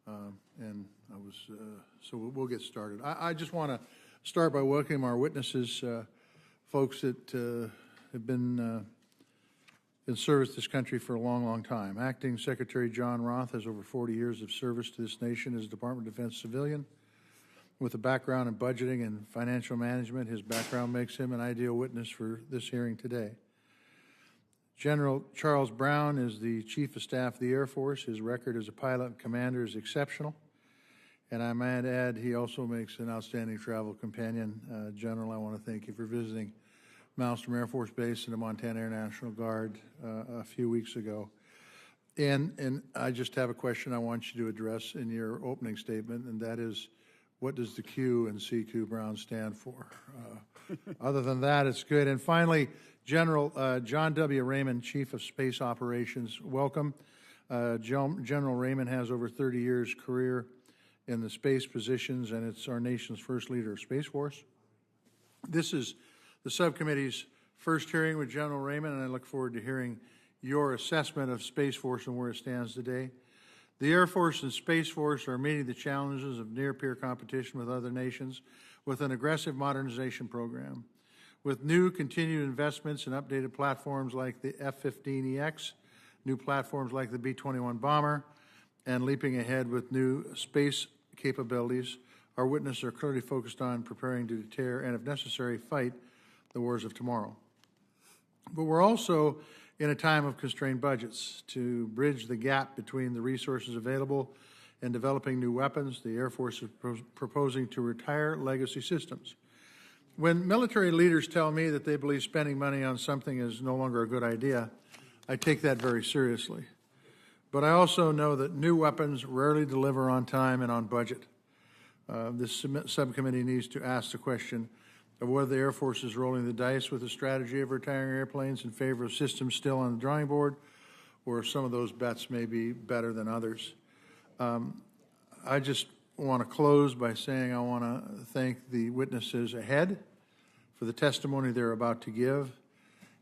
So we'll get started. I just want to start by welcoming our witnesses, folks that have been in service to this country for a long, long time. Acting Secretary John Roth has over 40 years of service to this nation as Department of Defense civilian. With a background in budgeting and financial management, his background makes him an ideal witness for this hearing today. General Charles Brown is the Chief of Staff of the Air Force. His record as a pilot and commander is exceptional. And I might add, he also makes an outstanding travel companion. General, I want to thank you for visiting Malmstrom Air Force Base and the Montana Air National Guard a few weeks ago. And I just have a question I want you to address in your opening statement, and that is, what does the Q and CQ Brown stand for? Other than that, it's good. And finally, General John W. Raymond, Chief of Space Operations, welcome. General Raymond has over 30 years career in the space positions, and it's our nation's first leader of Space Force. This is the subcommittee's first hearing with General Raymond, and I look forward to hearing your assessment of Space Force and where it stands today. The Air Force and Space Force are meeting the challenges of near-peer competition with other nations with an aggressive modernization program. With new continued investments in updated platforms like the F-15EX, new platforms like the B-21 bomber, and leaping ahead with new space capabilities, our witnesses are clearly focused on preparing to deter and, if necessary, fight the wars of tomorrow. But we're also in a time of constrained budgets. To bridge the gap between the resources available and developing new weapons, the Air Force is proposing to retire legacy systems. When military leaders tell me that they believe spending money on something is no longer a good idea, I take that very seriously. But I also know that new weapons rarely deliver on time and on budget. This subcommittee needs to ask the question of whether the Air Force is rolling the dice with the strategy of retiring airplanes in favor of systems still on the drawing board, or if some of those bets may be better than others. I just want to close by saying I want to thank the witnesses ahead for the testimony they're about to give,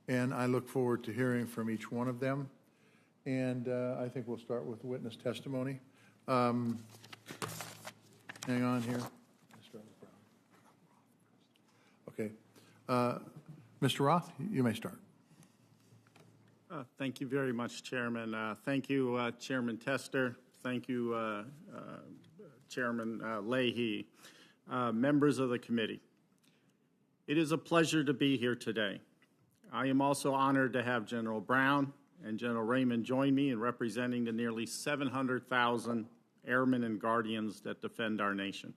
and I look forward to hearing from each one of them. And I think we'll start with witness testimony. Hang on here. Okay. Mr. Roth, you may start. Thank you very much, Chairman. Thank you, Chairman Tester. Thank you, Chairman Leahy, members of the committee. It is a pleasure to be here today. I am also honored to have General Brown and General Raymond join me in representing the nearly 700,000 airmen and guardians that defend our nation.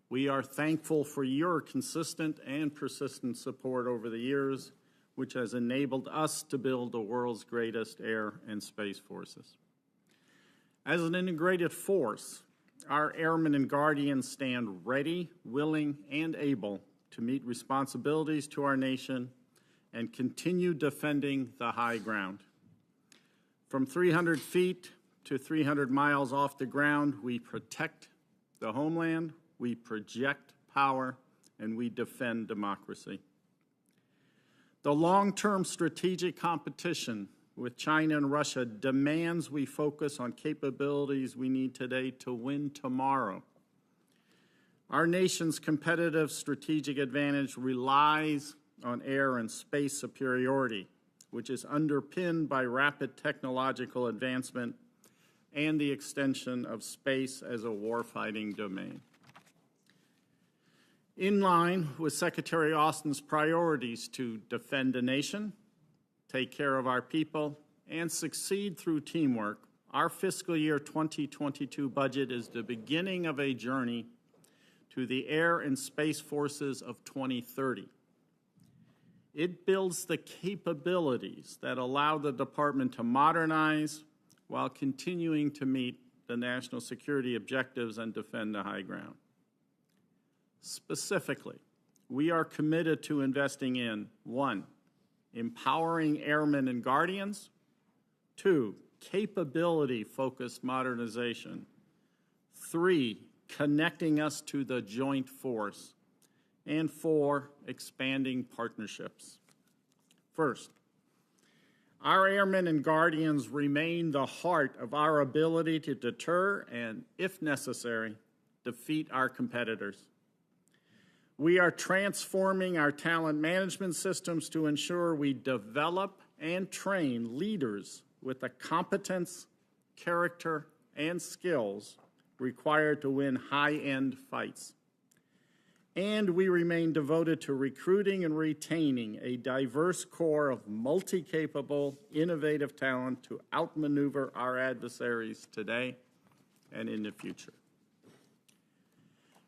We are thankful for your consistent and persistent support over the years, which has enabled us to build the world's greatest air and space forces. As an integrated force, our airmen and guardians stand ready, willing, and able to meet responsibilities to our nation and continue defending the high ground. From 300 feet to 300 miles off the ground, we protect the homeland, we project power, and we defend democracy. The long-term strategic competition with China and Russia demands we focus on capabilities we need today to win tomorrow. Our nation's competitive strategic advantage relies on air and space superiority, which is underpinned by rapid technological advancement and the extension of space as a warfighting domain. In line with Secretary Austin's priorities to defend the nation, take care of our people, and succeed through teamwork, our fiscal year 2022 budget is the beginning of a journey to the air and space forces of 2030. It builds the capabilities that allow the department to modernize while continuing to meet the national security objectives and defend the high ground. Specifically, we are committed to investing in 1, empowering airmen and guardians, 2, capability-focused modernization, 3, connecting us to the joint force, and 4, expanding partnerships. First, Our airmen and guardians remain the heart of our ability to deter and, if necessary, defeat our competitors. We are transforming our talent management systems to ensure we develop and train leaders with the competence, character, and skills required to win high-end fights. And we remain devoted to recruiting and retaining a diverse core of multi-capable, innovative talent to outmaneuver our adversaries today and in the future.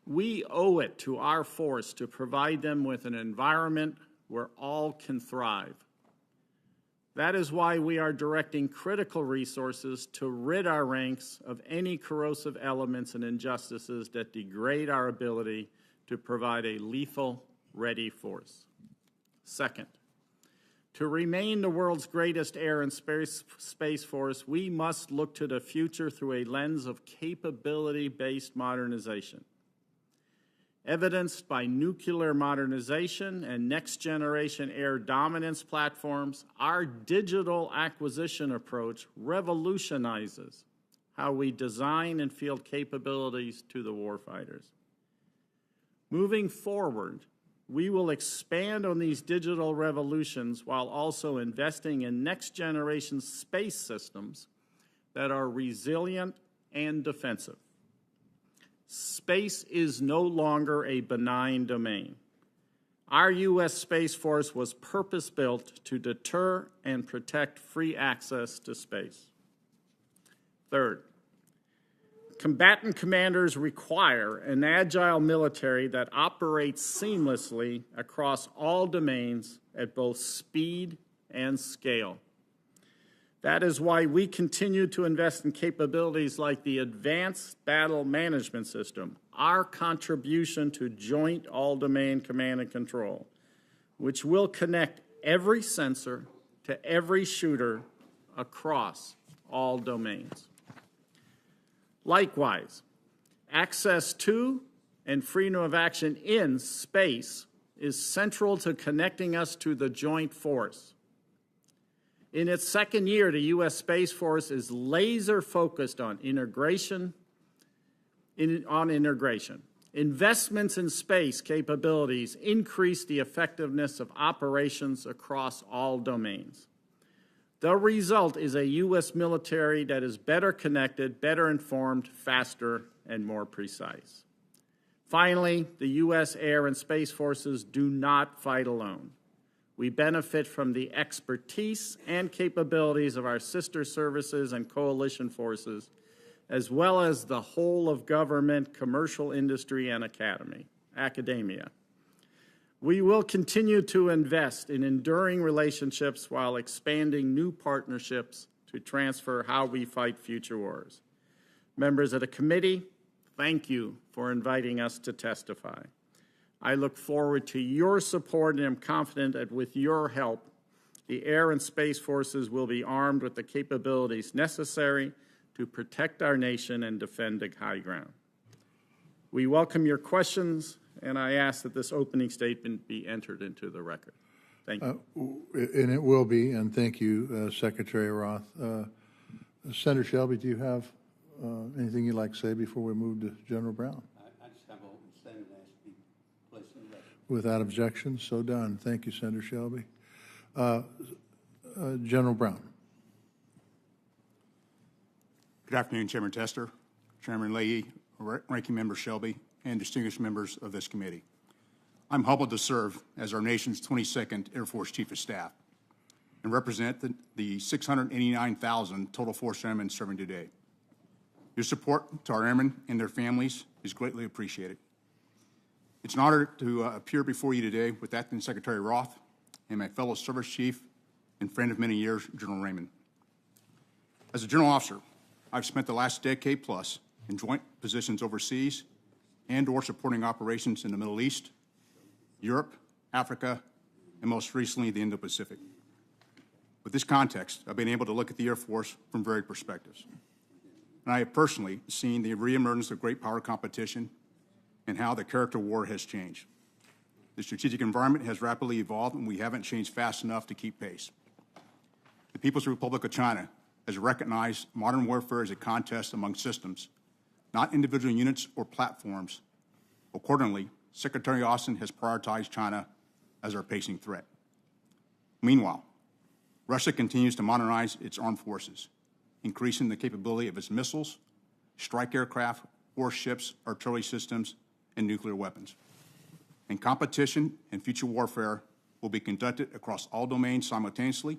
We owe it to our force to provide them with an environment where all can thrive. That is why we are directing critical resources to rid our ranks of any corrosive elements and injustices that degrade our ability to provide a lethal, ready force. Second, to remain the world's greatest air and space force, we must look to the future through a lens of capability-based modernization. Evidenced by nuclear modernization and next-generation air dominance platforms, our digital acquisition approach revolutionizes how we design and field capabilities to the warfighters. Moving forward, we will expand on these digital revolutions while also investing in next-generation space systems that are resilient and defensive. Space is no longer a benign domain. Our U.S. Space Force was purpose-built to deter and protect free access to space. Third, combatant commanders require an agile military that operates seamlessly across all domains at both speed and scale. That is why we continue to invest in capabilities like the Advanced Battle Management System, our contribution to Joint All-Domain Command and Control, which will connect every sensor to every shooter across all domains. Likewise, access to and freedom of action in space is central to connecting us to the joint force. In its second year, the U.S. Space Force is laser-focused on integration. Investments in space capabilities increase the effectiveness of operations across all domains. The result is a U.S. military that is better connected, better informed, faster, and more precise. Finally, the U.S. Air and Space Forces do not fight alone. We benefit from the expertise and capabilities of our sister services and coalition forces, as well as the whole of government, commercial industry, and academia. We will continue to invest in enduring relationships while expanding new partnerships to transfer how we fight future wars. Members of the committee, thank you for inviting us to testify. I look forward to your support and am confident that with your help, the Air and Space Forces will be armed with the capabilities necessary to protect our nation and defend the high ground. We welcome your questions, and I ask that this opening statement be entered into the record. Thank you. And it will be, and thank you, Secretary Roth. Senator Shelby, do you have anything you'd like to say before we move to General Brown? I just have a statement that has to be placed in the record. Without objection, so done. Thank you, Senator Shelby. General Brown. Good afternoon, Chairman Tester, Chairman Leahy, Ranking Member Shelby, and distinguished members of this committee. I'm humbled to serve as our nation's 22nd Air Force Chief of Staff and represent the 689,000 total force airmen serving today. Your support to our airmen and their families is greatly appreciated. It's an honor to appear before you today with Acting Secretary Roth and my fellow service chief and friend of many years, General Raymond. As a general officer, I've spent the last decade plus in joint positions overseas and/or supporting operations in the Middle East, Europe, Africa, and most recently the Indo-Pacific. With this context, I've been able to look at the Air Force from varied perspectives. And I have personally seen the reemergence of great power competition and how the character of war has changed. The strategic environment has rapidly evolved, and we haven't changed fast enough to keep pace. The People's Republic of China has recognized modern warfare as a contest among systems, not individual units or platforms. Accordingly, Secretary Austin has prioritized China as our pacing threat. Meanwhile, Russia continues to modernize its armed forces, increasing the capability of its missiles, strike aircraft, warships, artillery systems, and nuclear weapons. And competition and future warfare will be conducted across all domains simultaneously.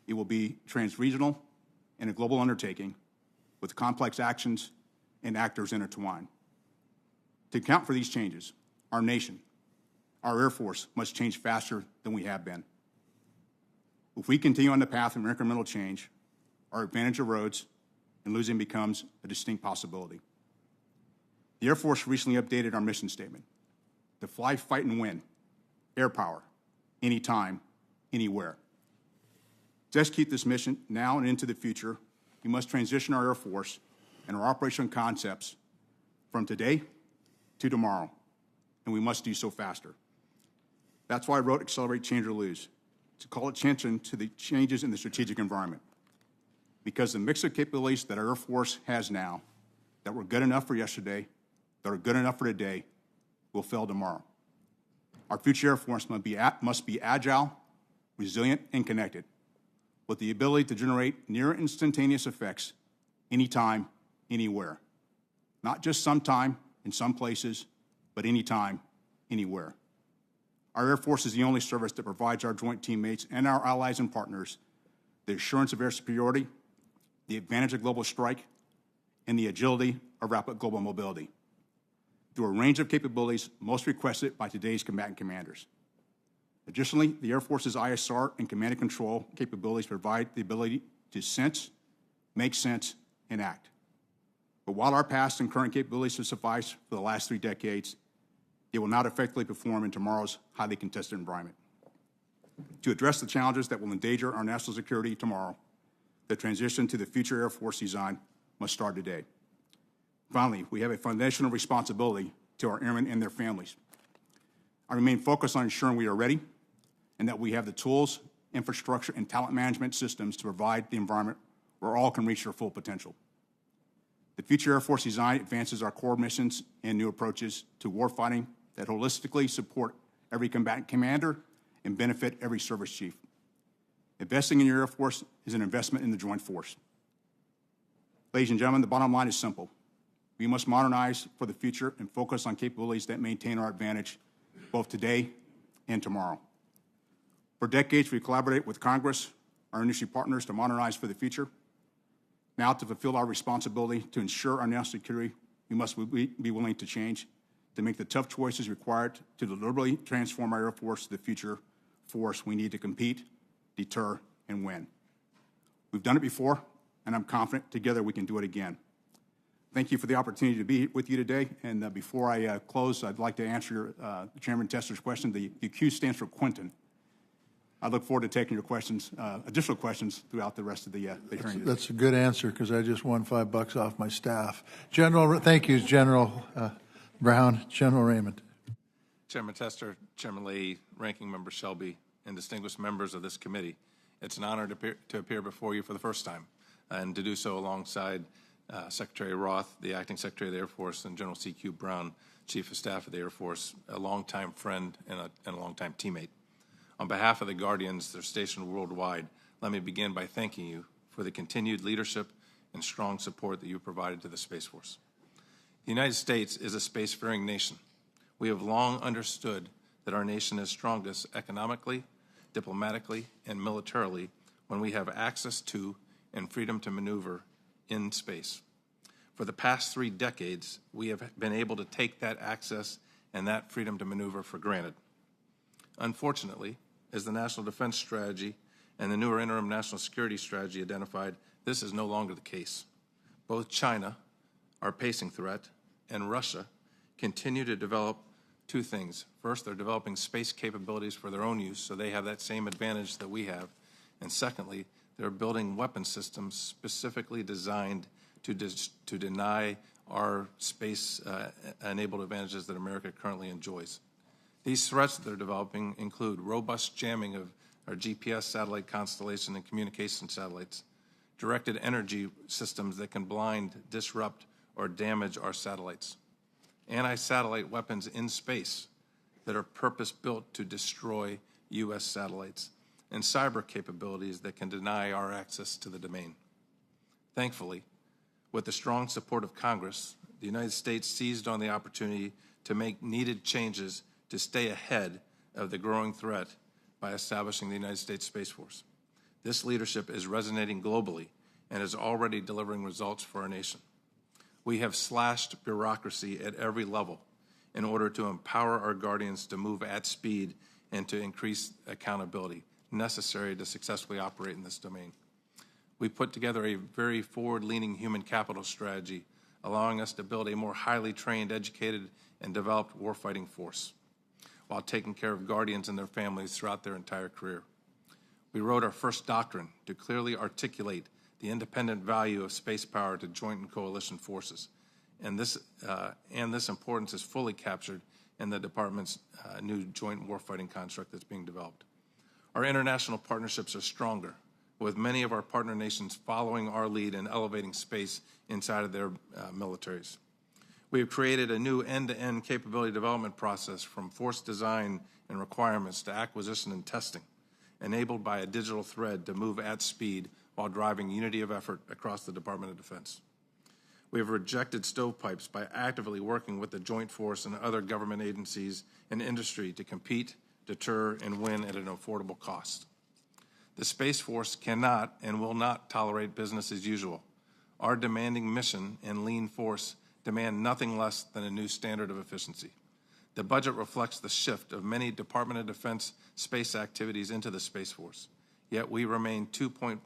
It will be transregional and a global undertaking with complex actions and actors intertwined. To account for these changes, our nation, our Air Force, must change faster than we have been. If we continue on the path of incremental change, our advantage erodes and losing becomes a distinct possibility. The Air Force recently updated our mission statement: to fly, fight, and win, air power, anytime, anywhere. To execute this mission now and into the future, we must transition our Air Force and our operational concepts from today to tomorrow, and we must do so faster. That's why I wrote Accelerate, Change, or Lose, to call attention to the changes in the strategic environment. Because the mix of capabilities that our Air Force has now, that were good enough for yesterday, that are good enough for today, will fail tomorrow. Our future Air Force must be agile, resilient, and connected, with the ability to generate near instantaneous effects anytime, anywhere. Not just sometime, in some places, but anytime, anywhere. Our Air Force is the only service that provides our joint teammates and our allies and partners the assurance of air superiority, the advantage of global strike, and the agility of rapid global mobility through a range of capabilities most requested by today's combatant commanders. Additionally, the Air Force's ISR and command and control capabilities provide the ability to sense, make sense, and act. But while our past and current capabilities have sufficed for the last 3 decades, it will not effectively perform in tomorrow's highly contested environment. To address the challenges that will endanger our national security tomorrow, the transition to the future Air Force design must start today. Finally, we have a foundational responsibility to our airmen and their families. I remain focused on ensuring we are ready and that we have the tools, infrastructure, and talent management systems to provide the environment where all can reach their full potential. The future Air Force design advances our core missions and new approaches to warfighting that holistically support every combatant commander and benefit every service chief. Investing in your Air Force is an investment in the joint force. Ladies and gentlemen, the bottom line is simple. We must modernize for the future and focus on capabilities that maintain our advantage both today and tomorrow. For decades, we collaborated with Congress, our industry partners, to modernize for the future. Now, to fulfill our responsibility to ensure our national security, we must be willing to change, to make the tough choices required to deliberately transform our Air Force to the future force we need to compete, deter, and win. We've done it before, and I'm confident together we can do it again. Thank you for the opportunity to be with you today. And before I close, I'd like to answer Chairman Tester's question. The Q stands for Quentin. I look forward to taking your questions, additional questions, throughout the rest of the hearing. That's a good answer, because I just won $5 off my staff. General, thank you, General Brown. General Raymond. Chairman Tester, Chairman Leahy, Ranking Member Shelby, and distinguished members of this committee, it's an honor to appear before you for the first time, and to do so alongside Secretary Roth, the Acting Secretary of the Air Force, and General C.Q. Brown, Chief of Staff of the Air Force, a longtime friend and a longtime teammate. On behalf of the Guardians that are stationed worldwide, let me begin by thanking you for the continued leadership and strong support that you provided to the Space Force. The United States is a spacefaring nation. We have long understood that our nation is strongest economically, diplomatically, and militarily when we have access to and freedom to maneuver in space. For the past 3 decades, we have been able to take that access and that freedom to maneuver for granted. Unfortunately, as the National Defense Strategy and the newer Interim National Security Strategy identified, this is no longer the case. Both China, our pacing threat, and Russia continue to develop 2 things. First, they're developing space capabilities for their own use, so they have that same advantage that we have. And secondly, they're building weapon systems specifically designed to deny our space-enabled advantages that America currently enjoys. These threats that they're developing include robust jamming of our GPS satellite constellation and communication satellites, directed energy systems that can blind, disrupt, or damage our satellites, anti-satellite weapons in space that are purpose-built to destroy U.S. satellites, and cyber capabilities that can deny our access to the domain. Thankfully, with the strong support of Congress, the United States seized on the opportunity to make needed changes to stay ahead of the growing threat by establishing the United States Space Force. This leadership is resonating globally and is already delivering results for our nation. We have slashed bureaucracy at every level in order to empower our guardians to move at speed and to increase accountability necessary to successfully operate in this domain. We put together a very forward-leaning human capital strategy, allowing us to build a more highly trained, educated, and developed warfighting force while taking care of guardians and their families throughout their entire career. We wrote our first doctrine to clearly articulate the independent value of space power to joint and coalition forces, and this importance is fully captured in the Department's new joint warfighting construct that's being developed. Our international partnerships are stronger, with many of our partner nations following our lead in elevating space inside of their militaries. We have created a new end-to-end capability development process from force design and requirements to acquisition and testing, enabled by a digital thread to move at speed while driving unity of effort across the Department of Defense. We have rejected stovepipes by actively working with the Joint Force and other government agencies and industry to compete, deter, and win at an affordable cost. The Space Force cannot and will not tolerate business as usual. Our demanding mission and lean force demand nothing less than a new standard of efficiency. The budget reflects the shift of many Department of Defense space activities into the Space Force, yet we remain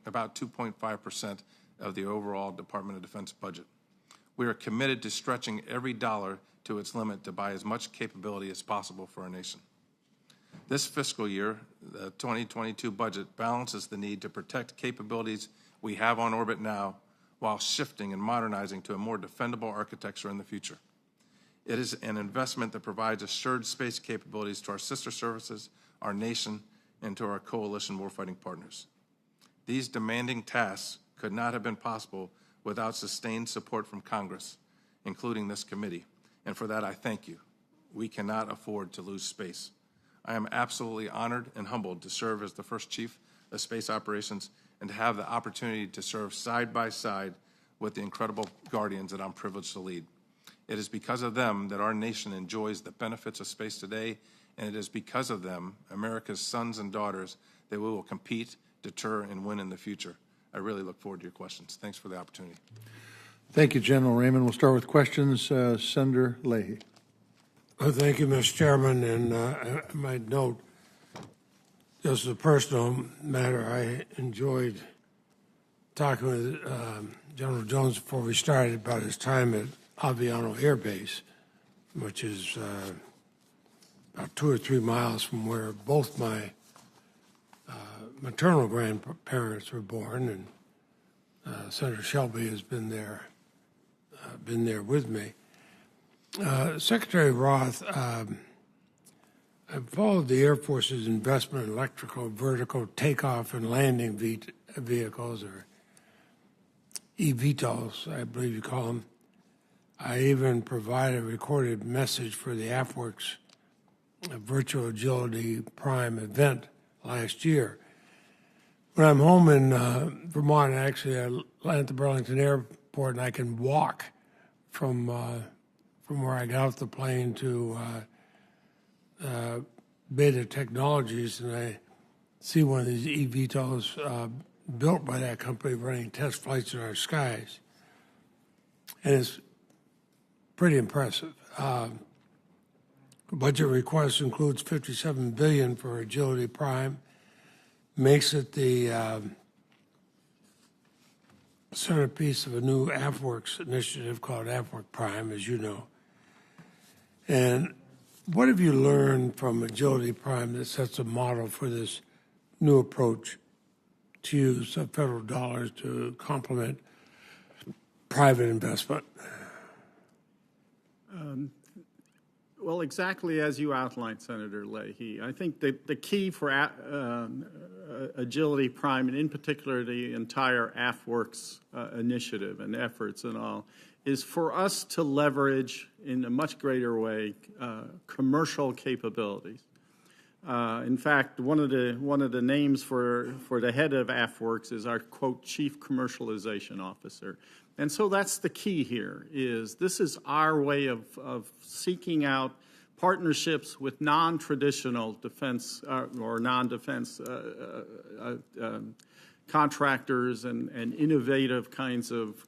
about 2.5% of the overall Department of Defense budget. We are committed to stretching every dollar to its limit to buy as much capability as possible for our nation. This fiscal year, the 2022 budget balances the need to protect capabilities we have on orbit now while shifting and modernizing to a more defendable architecture in the future. It is an investment that provides assured space capabilities to our sister services, our nation, and to our coalition warfighting partners. These demanding tasks could not have been possible without sustained support from Congress, including this committee, and for that I thank you. We cannot afford to lose space. I am absolutely honored and humbled to serve as the first Chief of Space Operations and to have the opportunity to serve side by side with the incredible guardians that I'm privileged to lead. It is because of them that our nation enjoys the benefits of space today, and it is because of them, America's sons and daughters, that we will compete, deter, and win in the future. I really look forward to your questions. Thanks for the opportunity. Thank you, General Raymond. We'll start with questions. Senator Leahy. Well, thank you, Mr. Chairman. And I might note, just as a personal matter, I enjoyed talking with General Jones before we started about his time at Aviano Air Base, which is about 2 or 3 miles from where both my maternal grandparents were born, and Senator Shelby has been there with me. Secretary Roth, I've followed the Air Force's investment in electrical vertical takeoff and landing vehicles, or eVTOLs, I believe you call them. I even provided a recorded message for the AFWERX Virtual Agility Prime event last year. When I'm home in Vermont, actually, I land at the Burlington Airport, and I can walk from where I got off the plane to Beta Technologies, and I see one of these eVTOLs built by that company running test flights in our skies. And it's pretty impressive. Budget request includes $57 billion for Agility Prime, makes it the centerpiece of a new AFWERX initiative called AFWERX Prime, as you know. And what have you learned from Agility Prime that sets a model for this new approach to use federal dollars to complement private investment? Well, exactly as you outlined, Senator Leahy. I think that the key for Agility Prime, and in particular the entire AFWorks initiative and efforts and all, is for us to leverage in a much greater way commercial capabilities. In fact, one of the names for the head of AFWorks is our, quote, Chief Commercialization Officer. And so that's the key here, is this is our way of seeking out partnerships with non-traditional defense or non-defense contractors and innovative kinds of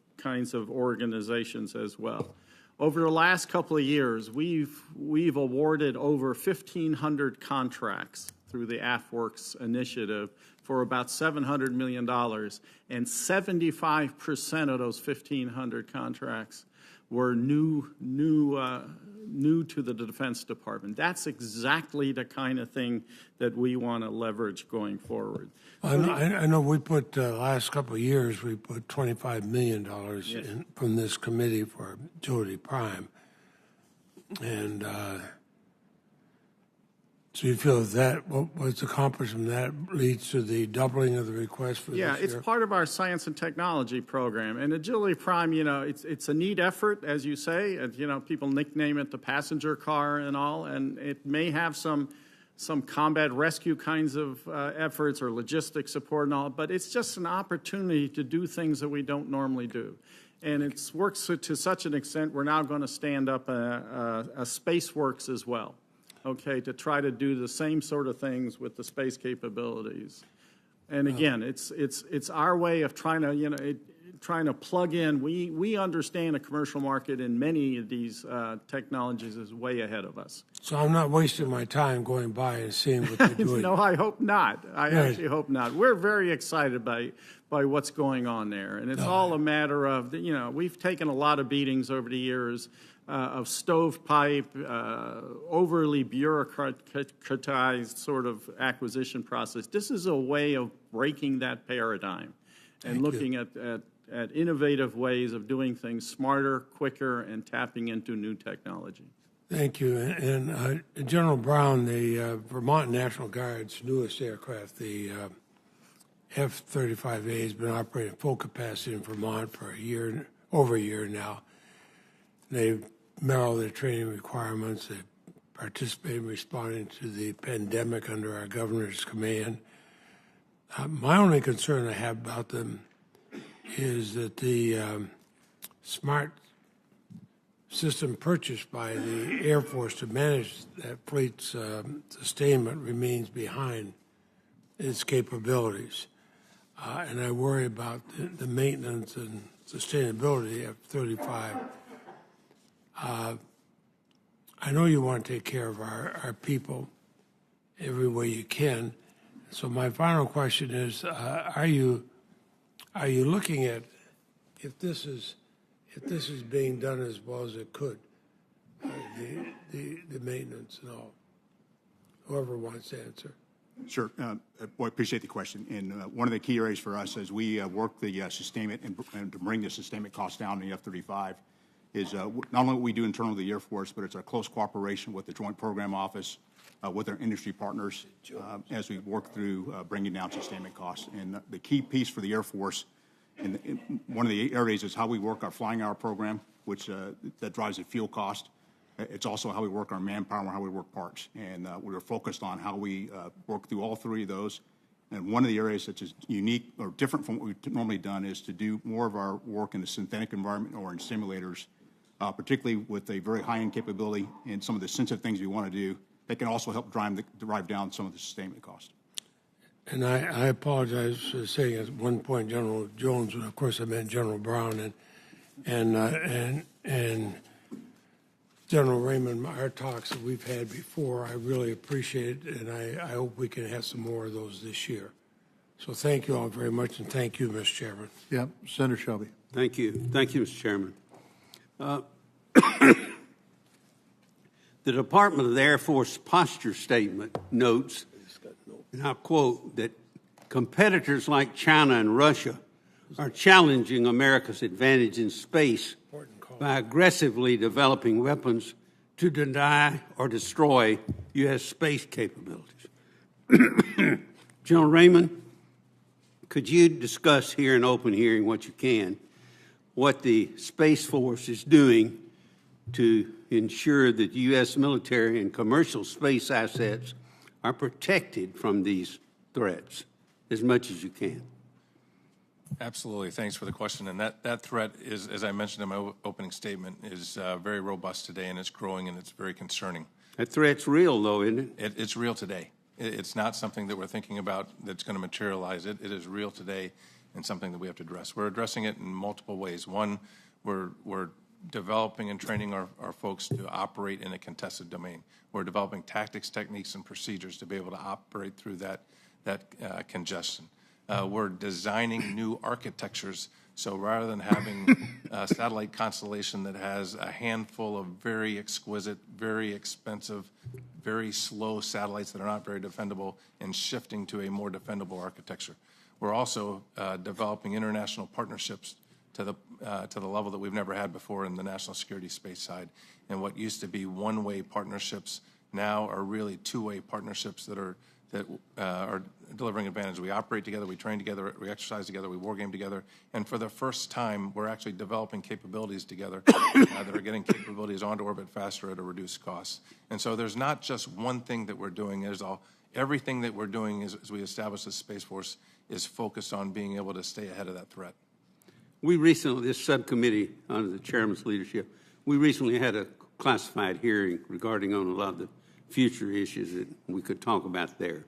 organizations as well. Over the last couple of years, we've awarded over 1,500 contracts through the AFWorks initiative for about $700 million, and 75% of those 1,500 contracts were new to the Defense Department. That's exactly the kind of thing that we want to leverage going forward. I know we put, last couple of years, we put $25 million in, from this committee for Agility Prime. And so you feel that what's accomplished from that leads to the doubling of the request for this year? Yeah, it's part of our science and technology program. And Agility Prime, you know, it's a neat effort, as you say. You know, people nickname it the passenger car and all, and it may have some combat rescue kinds of efforts or logistic support and all, but it's just an opportunity to do things that we don't normally do. And it works to such an extent, we're now going to stand up a SpaceWorks as well, okay, to try to do the same sort of things with the space capabilities. And again, it's our way of trying to, you know, trying to plug in. We understand the commercial market in many of these technologies is way ahead of us. So I'm not wasting my time going by and seeing what they're doing. No, I hope not. I Right. actually hope not. We're very excited by what's going on there. And it's all a matter of, you know, we've taken a lot of beatings over the years of stovepipe, overly bureaucratized sort of acquisition process. This is a way of breaking that paradigm and looking at innovative ways of doing things smarter, quicker, and tapping into new technology. Thank you. And General Brown, the Vermont National Guard's newest aircraft, the F-35A, has been operating full capacity in Vermont for over a year now. They've met all their training requirements. They participated in responding to the pandemic under our governor's command. My only concern I have about them is that the smart system purchased by the Air Force to manage that fleet's sustainment remains behind its capabilities. And I worry about the maintenance and sustainability of F-35. I know you want to take care of our people every way you can. So my final question is, are you looking at if this is being done as well as it could, the maintenance and all? Whoever wants to answer. Sure. Well, I appreciate the question. And one of the key areas for us as we work the sustainment and to bring the sustainment costs down in the F-35 is not only what we do internally with the Air Force, but it's our close cooperation with the Joint Program Office, with our industry partners as we work through bringing down sustainment costs. And the key piece for the Air Force, and one of the areas is how we work our flying hour program, which that drives the fuel cost. It's also how we work our manpower and how we work parts. And we're focused on how we work through all three of those. And one of the areas that's unique or different from what we've normally done is to do more of our work in the synthetic environment or in simulators, particularly with a very high-end capability and some of the sensitive things we want to do that can also help drive down some of the sustainment cost. And I apologize for saying at one point General Jones, and of course I meant General Brown and General Raymond. Our talks that we've had before, I really appreciate it, and I hope we can have some more of those this year. So thank you all very much, and thank you, Mr. Chairman. Yeah, Senator Shelby. Thank you. Thank you, Mr. Chairman. The Department of the Air Force posture statement notes, and I'll quote, that competitors like China and Russia are challenging America's advantage in space by aggressively developing weapons to deny or destroy U.S. space capabilities. General Raymond, could you discuss here in open hearing what you can, what the Space Force is doing to ensure that U.S. military and commercial space assets are protected from these threats as much as you can? Absolutely. Thanks for the question. And that threat is, as I mentioned in my opening statement, is very robust today, and it's growing, and it's very concerning. That threat's real, though, isn't it? It's real today. It's not something that we're thinking about that's going to materialize. It is real today and something that we have to address. We're addressing it in multiple ways. One, we're developing and training our folks to operate in a contested domain. We're developing tactics, techniques, and procedures to be able to operate through that congestion. We're designing new architectures, so rather than having a satellite constellation that has a handful of very exquisite, very expensive, very slow satellites that are not very defendable, and shifting to a more defendable architecture. We're also developing international partnerships to the level that we've never had before in the national security space side. And what used to be one-way partnerships now are really two-way partnerships that are delivering advantage. We operate together, we train together, we exercise together, we war game together, and for the first time, we're actually developing capabilities together that are getting capabilities onto orbit faster at a reduced cost. And so there's not just one thing that we're doing. Everything that we're doing as we establish the Space Force is focused on being able to stay ahead of that threat. We recently, this subcommittee under the chairman's leadership, we recently had a classified hearing regarding on a lot of the future issues that we could talk about there.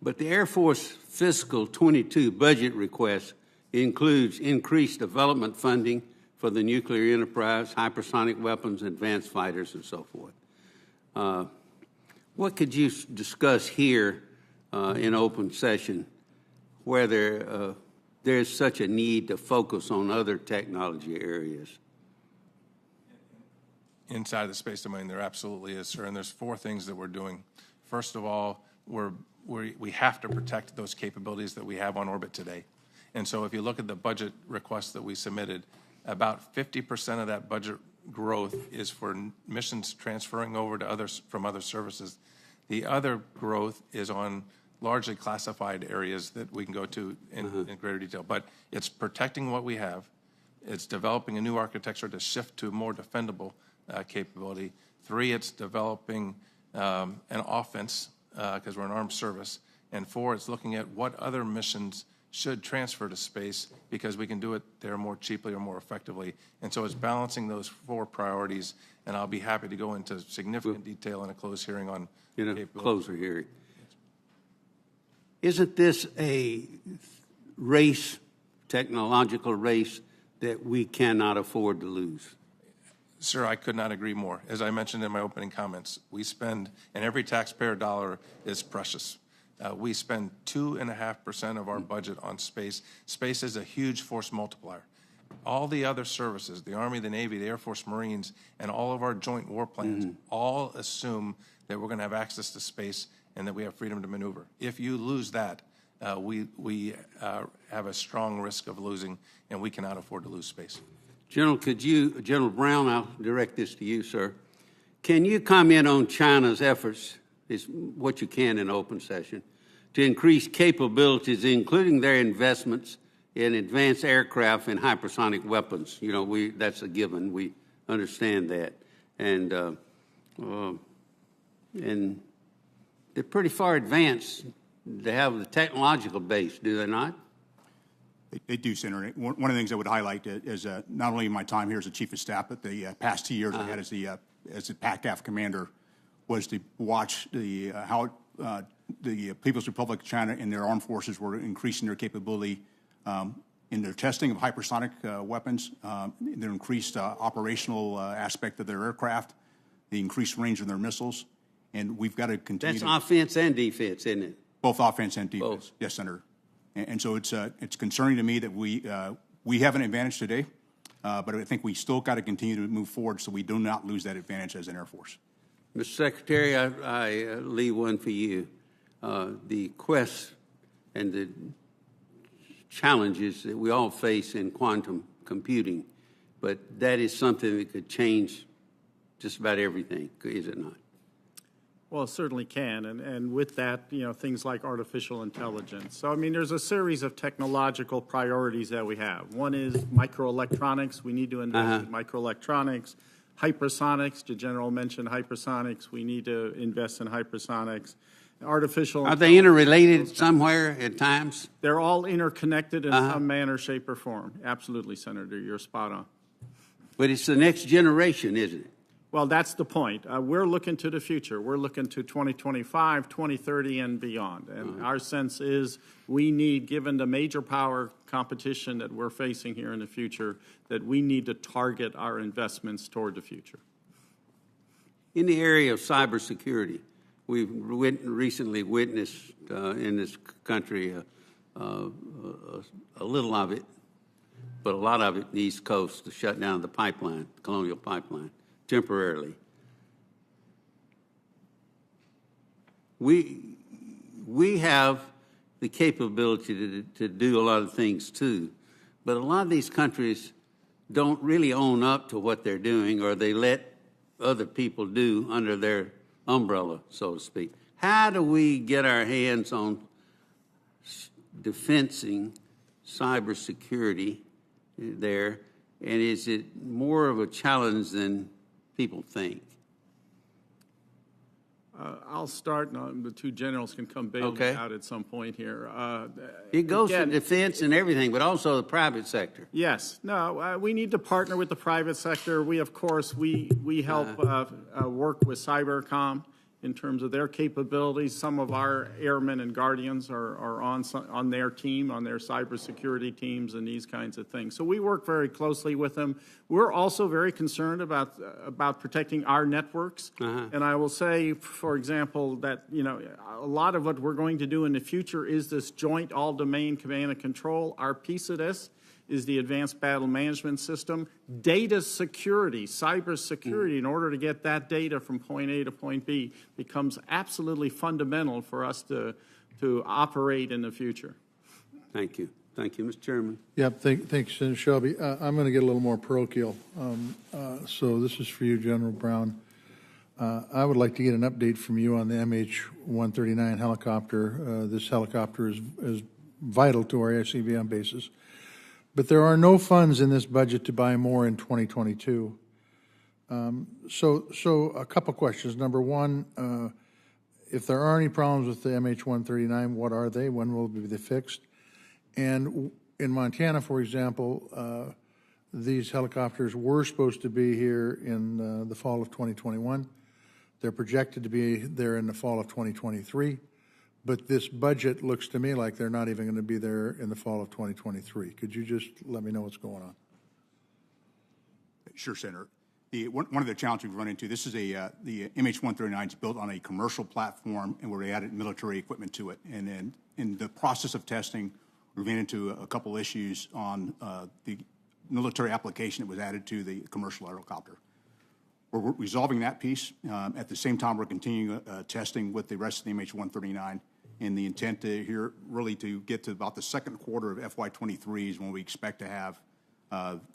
But the Air Force fiscal 22 budget request includes increased development funding for the nuclear enterprise, hypersonic weapons, advanced fighters, and so forth. What could you discuss here in open session where there's such a need to focus on other technology areas? Inside the space domain, there absolutely is, sir. And there's four things that we're doing. First of all, we have to protect those capabilities that we have on orbit today. And so if you look at the budget request that we submitted, about 50% of that budget growth is for missions transferring over to others from other services. The other growth is on largely classified areas that we can go to in greater detail. But it's protecting what we have. It's developing a new architecture to shift to more defendable capability. 3, it's developing an offense because we're an armed service. And 4, it's looking at what other missions should transfer to space because we can do it there more cheaply or more effectively. And so it's balancing those 4 priorities, and I'll be happy to go into significant detail in a closed hearing on Closer hearing. Isn't this a race, technological race, that we cannot afford to lose? Sir, I could not agree more. As I mentioned in my opening comments, we spend, and every taxpayer dollar is precious. We spend 2.5% of our budget on space. Space is a huge force multiplier. All the other services, the Army, the Navy, the Air Force, Marines, and all of our joint war plans all assume that we're going to have access to space and that we have freedom to maneuver. If you lose that, we have a strong risk of losing, and we cannot afford to lose space. General, General Brown, I'll direct this to you, sir. Can you comment on China's efforts, is what you can in open session, to increase capabilities, including their investments in advanced aircraft and hypersonic weapons? You know, that's a given. We understand that. And they're pretty far advanced. They have the technological base, do they not? They do, Senator. One of the things I would highlight is not only my time here as the Chief of Staff, but the past 2 years I had as the PACAF commander was to watch how the People's Republic of China and their armed forces were increasing their capability in their testing of hypersonic weapons, their increased operational aspect of their aircraft, the increased range of their missiles, and we've got to continue. That's offense and defense, isn't it? Both offense and defense. Both. Yes, Senator. And so it's concerning to me that we have an advantage today, but I think we still got to continue to move forward so we do not lose that advantage as an Air Force. Mr. Secretary, I leave one for you. The quest and the challenges that we all face in quantum computing, but that is something that could change just about everything, is it not? Well, it certainly can, and with that, things like artificial intelligence. So, I mean, there's a series of technological priorities that we have. One is microelectronics. We need to invest in microelectronics. Hypersonics, the general mentioned hypersonics. We need to invest in hypersonics. Artificial Are they interrelated somewhere at times? They're all interconnected in some manner, shape, or form. Absolutely, Senator, you're spot on. But it's the next generation, isn't it? Well, that's the point. We're looking to the future. We're looking to 2025, 2030, and beyond. And our sense is we need, given the major power competition that we're facing here in the future, that we need to target our investments toward the future. In the area of cybersecurity, we've recently witnessed in this country a little of it, but a lot of it in the East Coast, the shutdown of the pipeline, the Colonial Pipeline, temporarily. We have the capability to do a lot of things too, but a lot of these countries don't really own up to what they're doing, or they let other people do under their umbrella, so to speak. How do we get our hands on defensing cybersecurity there, and is it more of a challenge than people think? I'll start, and the two generals can come bailing out at some point here. It goes to defense and everything, but also the private sector. Yes. No, we need to partner with the private sector. We, of course, we help work with Cybercom in terms of their capabilities. Some of our airmen and guardians are on their team, on their cybersecurity teams and these kinds of things. So we work very closely with them. We're also very concerned about protecting our networks. And I will say, for example, that a lot of what we're going to do in the future is this joint all-domain command and control. Our piece of this is the Advanced Battle Management System. Data security, cyber security, in order to get that data from point A to point B becomes absolutely fundamental for us to operate in the future. Thank you. Thank you, Mr. Chairman. Yep, thanks, Senator Shelby. I'm going to get a little more parochial. So this is for you, General Brown. I would like to get an update from you on the MH-139 helicopter. This helicopter is vital to our ICBM bases. But there are no funds in this budget to buy more in 2022. So a couple questions. Number one, if there are any problems with the MH-139, what are they? When will they be fixed? And in Montana, for example, these helicopters were supposed to be here in the fall of 2021. They're projected to be there in the fall of 2023. But this budget looks to me like they're not even going to be there in the fall of 2023. Could you just let me know what's going on? Sure, Senator. One of the challenges we've run into, this is the MH-139 is built on a commercial platform, and we added military equipment to it. And then in the process of testing, we ran into a couple issues on the military application that was added to the commercial helicopter. We're resolving that piece. At the same time, we're continuing testing with the rest of the MH-139. And the intent here really to get to about the second quarter of FY23 is when we expect to have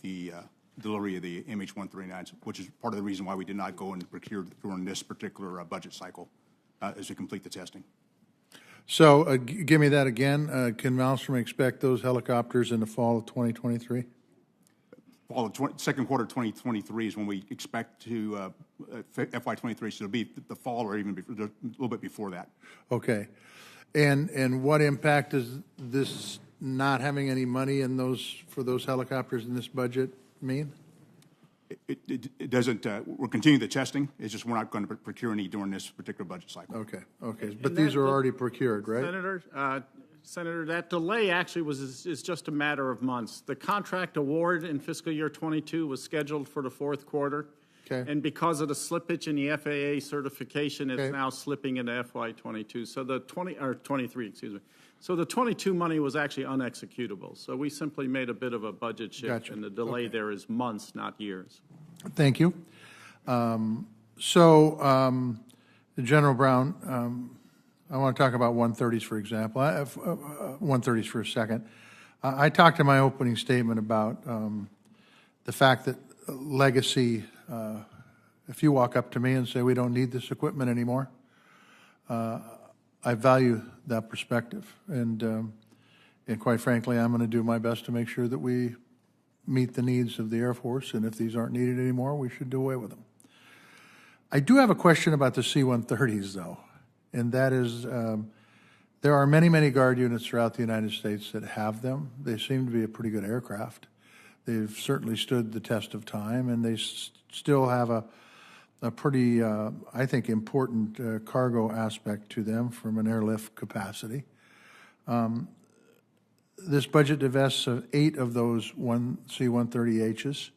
the delivery of the MH-139s, which is part of the reason why we did not go and procure during this particular budget cycle as we complete the testing. So give me that again. Can Malmstrom expect those helicopters in the fall of 2023? Second quarter of 2023 is when we expect to FY23, so it'll be the fall or even a little bit before that. Okay. And what impact does this not having any money in for those helicopters in this budget mean? It doesn't. We're continuing the testing. It's just we're not going to procure any during this particular budget cycle. Okay. But these are already procured, right? Senator, that delay actually is just a matter of months. The contract award in fiscal year 22 was scheduled for the fourth quarter. Okay. And because of the slippage in the FAA certification, it's now slipping into FY22. So the 23, excuse me. So the 22 money was actually unexecutable. So we simply made a bit of a budget shift, Gotcha. and the delay there is months, not years. Thank you. General Brown, I want to talk about 130s, for example. 130s for a second. I talked in my opening statement about the fact that legacy if you walk up to me and say, we don't need this equipment anymore, I value that perspective. And quite frankly, I'm going to do my best to make sure that we meet the needs of the Air Force, and if these aren't needed anymore, we should do away with them. I do have a question about the C-130s, though, and that is there are many, many Guard units throughout the United States that have them. They seem to be a pretty good aircraft. They've certainly stood the test of time, and they still have a pretty, I think, important cargo aspect to them from an airlift capacity. This budget divests of 8 of those C-130Hs.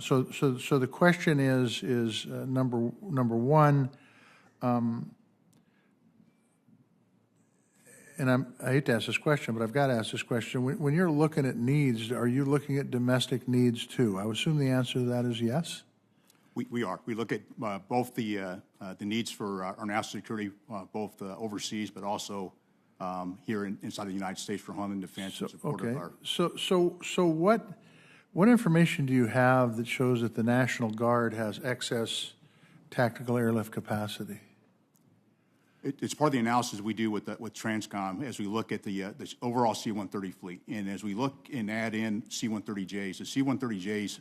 So the question is number one, and I hate to ask this question, but I've got to ask this question. When you're looking at needs, are you looking at domestic needs too? I would assume the answer to that is yes. We are. We look at both the needs for our national security, both overseas, but also here inside the United States for homeland defense and support of our. So what information do you have that shows that the National Guard has excess tactical airlift capacity? It's part of the analysis we do with Transcom as we look at the overall C-130 fleet, and as we look and add in C-130Js. The C-130Js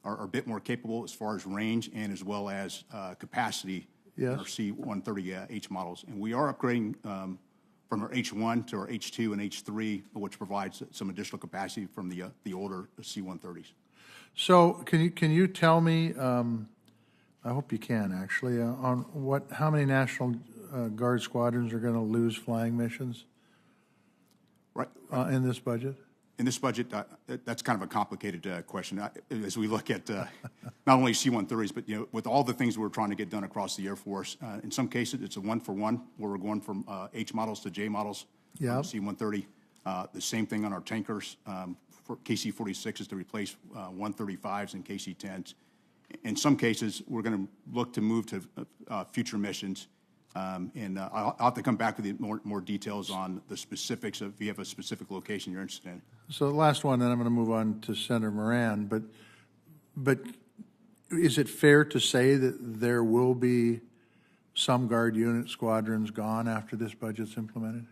are a bit more capable as far as range and as well as capacity. Yes. In our C-130H models, and we are upgrading from our H1 to our H2 and H3, which provides some additional capacity from the older C-130s. So can you tell me? I hope you can actually on how many National Guard squadrons are going to lose flying missions? Right. In this budget. In this budget, that's kind of a complicated question. As we look at not only C-130s, but with all the things we're trying to get done across the Air Force, in some cases it's a 1-for-1 where we're going from H models to J models. Yeah. C-130. The same thing on our tankers. For KC-46 is to replace 135s and KC-10s. In some cases, we're going to look to move to future missions. I'll have to come back with more details on the specifics if you have a specific location you're interested in. So the last one, then I'm going to move on to Senator Moran. But is it fair to say that there will be some Guard unit squadrons gone after this budget's implemented?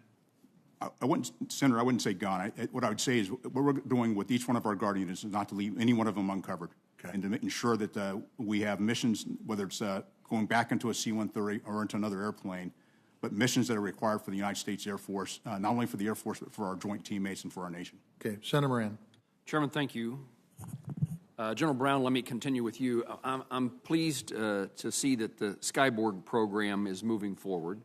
Senator, I wouldn't say gone. What I would say is what we're doing with each one of our Guard units is not to leave any one of them uncovered. Okay. And to ensure that we have missions, whether it's going back into a C-130 or into another airplane, but missions that are required for the United States Air Force, not only for the Air Force, but for our joint teammates and for our nation. Okay. Senator Moran. Chairman, thank you. General Brown, let me continue with you. I'm pleased to see that the Skyborg program is moving forward.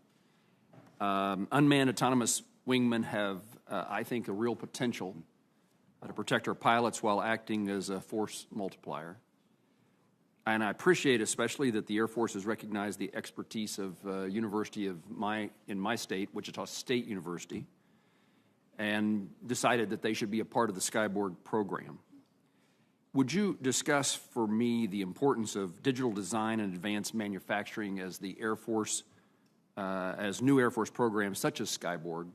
Unmanned autonomous wingmen have, I think, a real potential to protect our pilots while acting as a force multiplier. And I appreciate especially that the Air Force has recognized the expertise of University of in my state, Wichita State University, and decided that they should be a part of the Skyborg program. Would you discuss for me the importance of digital design and advanced manufacturing as the Air Force, as new Air Force programs such as Skyborg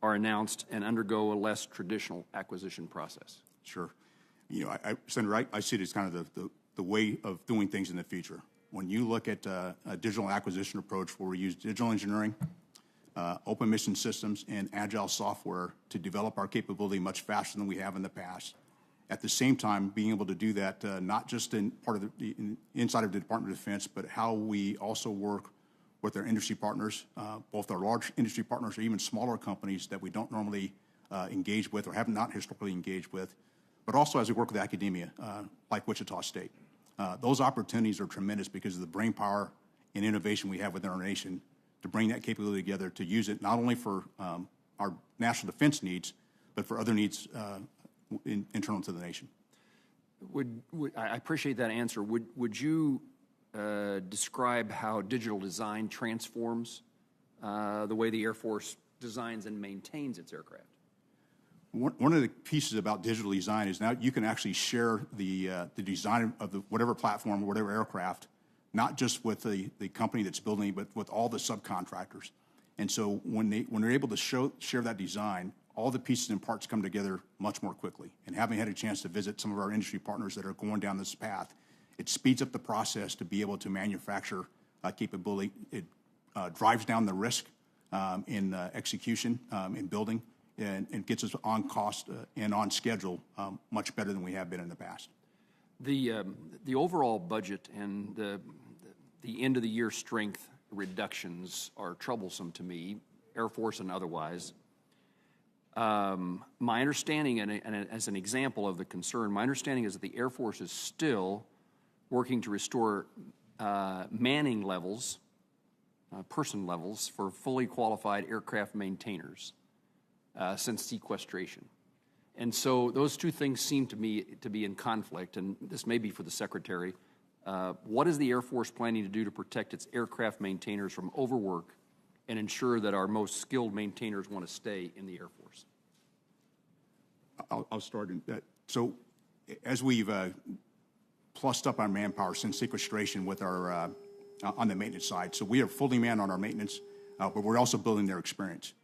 are announced and undergo a less traditional acquisition process? Sure. Senator, I see it as kind of the way of doing things in the future. When you look at a digital acquisition approach where we use digital engineering, open mission systems, and agile software to develop our capability much faster than we have in the past, at the same time being able to do that not just in part of inside of the Department of Defense, but how we also work with our industry partners, both our large industry partners or even smaller companies that we don't normally engage with or have not historically engaged with, but also as we work with academia, like Wichita State. Those opportunities are tremendous because of the brain power and innovation we have within our nation to bring that capability together, to use it not only for our national defense needs, but for other needs internal to the nation. I appreciate that answer. Would you describe how digital design transforms the way the Air Force designs and maintains its aircraft? One of the pieces about digital design is now you can actually share the design of whatever platform or whatever aircraft, not just with the company that's building it, but with all the subcontractors. And so when they're able to share that design, all the pieces and parts come together much more quickly. And having had a chance to visit some of our industry partners that are going down this path, It speeds up the process to be able to manufacture capability. It drives down the risk in execution, in building, and gets us on cost and on schedule much better than we have been in the past. The overall budget and the end of the year strength reductions are troublesome to me, Air Force and otherwise. My understanding, and as an example of the concern, my understanding is that the Air Force is still working to restore manning levels, person levels, for fully qualified aircraft maintainers since sequestration. And so those two things seem to me to be in conflict, and this may be for the Secretary. What is the Air Force planning to do to protect its aircraft maintainers from overwork and ensure that our most skilled maintainers want to stay in the Air Force? I'll start. So as we've plussed up our manpower since sequestration with our on the maintenance side, so we are fully manned on our maintenance, but we're also building their experience.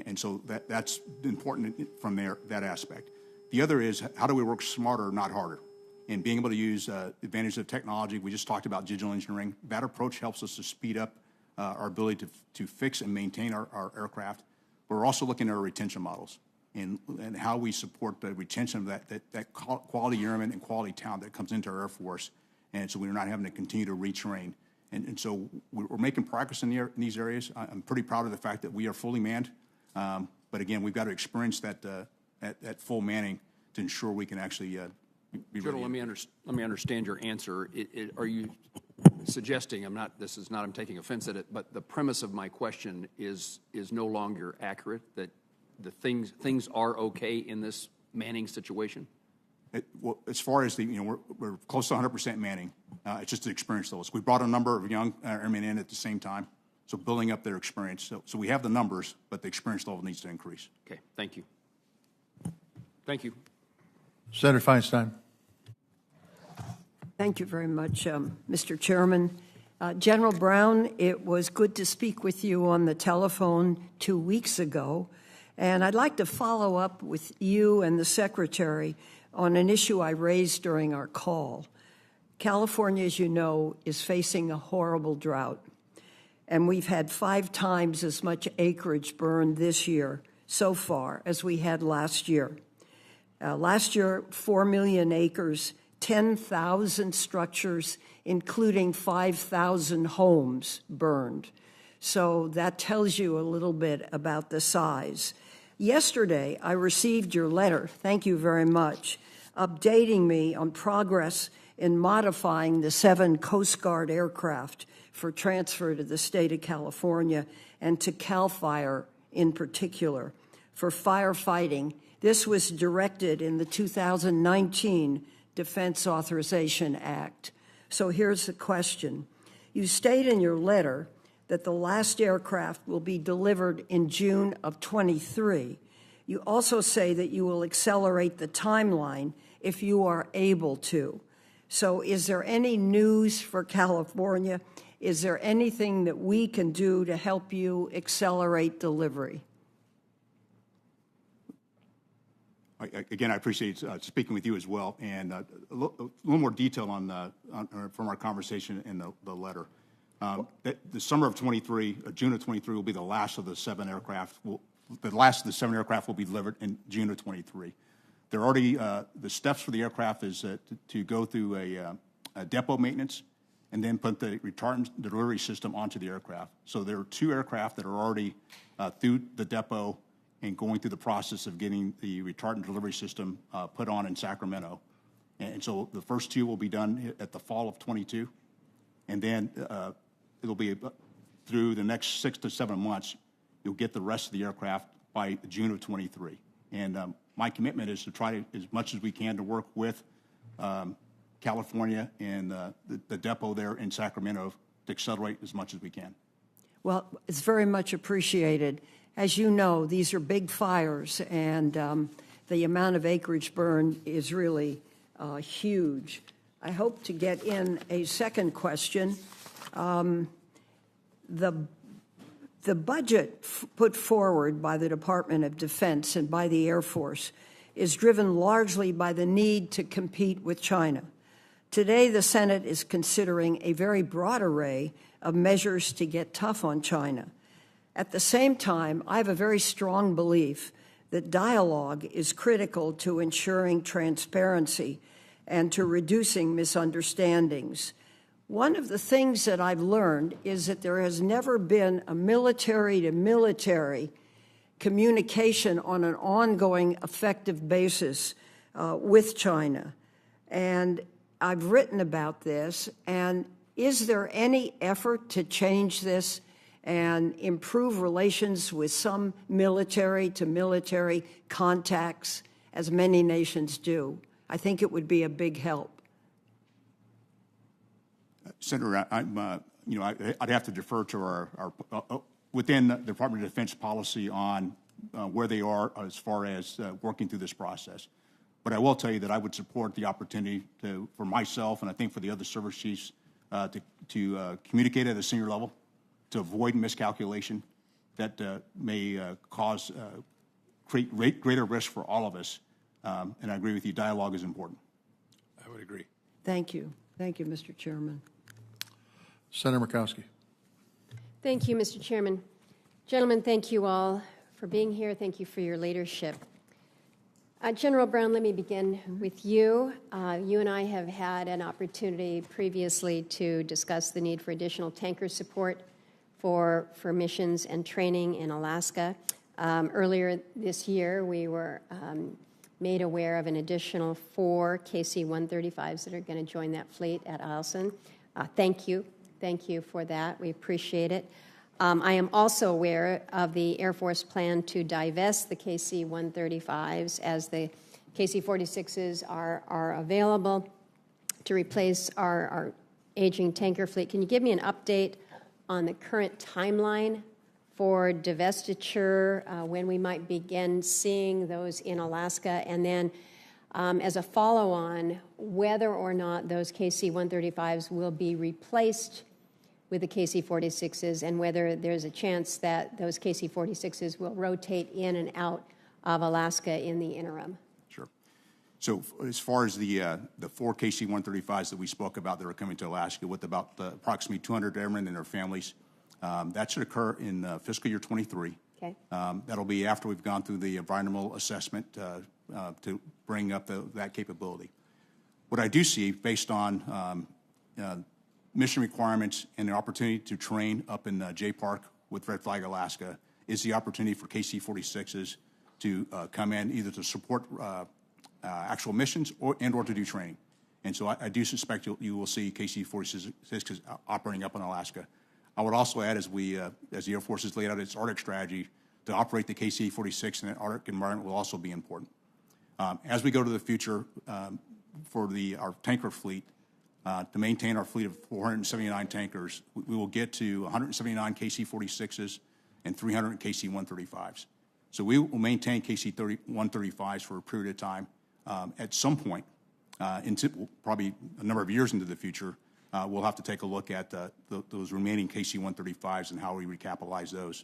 And so that's important from that aspect. The other is, how do we work smarter, not harder? And being able to use advantage of technology. We just talked about digital engineering. That approach helps us to speed up our ability to fix and maintain our aircraft. We're also looking at our retention models and how we support the retention of that quality airman and quality talent that comes into our Air Force. And so we're not having to continue to retrain. And so we're making progress in these areas. I'm pretty proud of the fact that we are fully manned. But again, we've got to experience that full manning to ensure we can actually be General, ready. let me understand your answer. Are you suggesting, I'm taking offense at it, but the premise of my question is no longer accurate, that the things are okay in this manning situation? Well, as far as we're close to 100% manning. It's just the experience levels. We brought a number of young airmen in at the same time, so building up their experience. So we have the numbers, but the experience level needs to increase. Okay, thank you. Thank you. Senator Feinstein. Thank you very much, Mr. Chairman. General Brown, it was good to speak with you on the telephone 2 weeks ago, and I'd like to follow up with you and the Secretary on an issue I raised during our call. California, as you know, is facing a horrible drought, and we've had 5 times as much acreage burned this year so far as we had last year. Last year, 4 million acres, 10,000 structures, including 5,000 homes burned. So that tells you a little bit about the size. Yesterday, I received your letter, thank you very much, updating me on progress in modifying the 7 Coast Guard aircraft for transfer to the state of California and to CAL FIRE in particular for firefighting. This was directed in the 2019 Defense Authorization Act. So here's the question. You state in your letter that the last aircraft will be delivered in June of 23. You also say that you will accelerate the timeline if you are able to. So is there any news for California? Is there anything that we can do to help you accelerate delivery? Again, I appreciate speaking with you as well, and a little more detail from our conversation in the letter. The summer of 23, June of 23, will be the last of the 7 aircraft. The last of the 7 aircraft will be delivered in June of 23. They're already the steps for the aircraft is to go through a depot maintenance and then put the retardant delivery system onto the aircraft. So there are 2 aircraft that are already through the depot and going through the process of getting the retardant delivery system put on in Sacramento. And so the first 2 will be done at the fall of 22. And then it'll be through the next 6 to 7 months, you'll get the rest of the aircraft by June of 23. And my commitment is to try to, as much as we can, to work with California and the depot there in Sacramento to accelerate as much as we can. Well, it's very much appreciated. As you know, these are big fires, and the amount of acreage burned is really huge. I hope to get in a second question. The budget put forward by the Department of Defense and by the Air Force is driven largely by the need to compete with China. Today, the Senate is considering a very broad array of measures to get tough on China. At the same time, I have a very strong belief that dialogue is critical to ensuring transparency and to reducing misunderstandings. One of the things that I've learned is that there has never been a military-to-military communication on an ongoing, effective basis with China. And I've written about this, and is there any effort to change this and improve relations with some military-to-military contacts, as many nations do? I think it would be a big help. Senator, I'd have to defer to our within the Department of Defense policy on where they are as far as working through this process. But I will tell you that I would support the opportunity for myself, and I think for the other service chiefs, to communicate at a senior level to avoid miscalculation that may create greater risk for all of us. And I agree with you, dialogue is important. I would agree. Thank you. Thank you, Mr. Chairman. Senator Murkowski. Thank you, Mr. Chairman. Gentlemen, thank you all for being here. Thank you for your leadership. General Brown, let me begin with you. You and I have had an opportunity previously to discuss the need for additional tanker support for missions and training in Alaska. Earlier this year, we were made aware of an additional 4 KC-135s that are going to join that fleet at Eielson. Thank you. Thank you for that. We appreciate it. I am also aware of the Air Force plan to divest the KC-135s as the KC-46s are available to replace our aging tanker fleet. Can you give me an update on the current timeline for divestiture, when we might begin seeing those in Alaska, and then as a follow-on, whether or not those KC-135s will be replaced with the KC-46s, and whether there's a chance that those KC-46s will rotate in and out of Alaska in the interim? Sure. So as far as the 4 KC-135s that we spoke about that are coming to Alaska with about approximately 200 airmen and their families, that should occur in fiscal year 23. Okay. That'll be after we've gone through the environmental assessment to bring up that capability. What I do see, based on mission requirements and the opportunity to train up in Jay Park with Red Flag Alaska, is the opportunity for KC-46s to come in either to support actual missions or to do training. And so I do suspect you will see KC-46s operating up in Alaska. I would also add, as the Air Force has laid out its Arctic strategy, to operate the KC-46 in an Arctic environment will also be important. As we go to the future for our tanker fleet, to maintain our fleet of 479 tankers, we will get to 179 KC-46s and 300 KC-135s. So we will maintain KC-135s for a period of time. At some point, probably a number of years into the future, we'll have to take a look at those remaining KC-135s and how we recapitalize those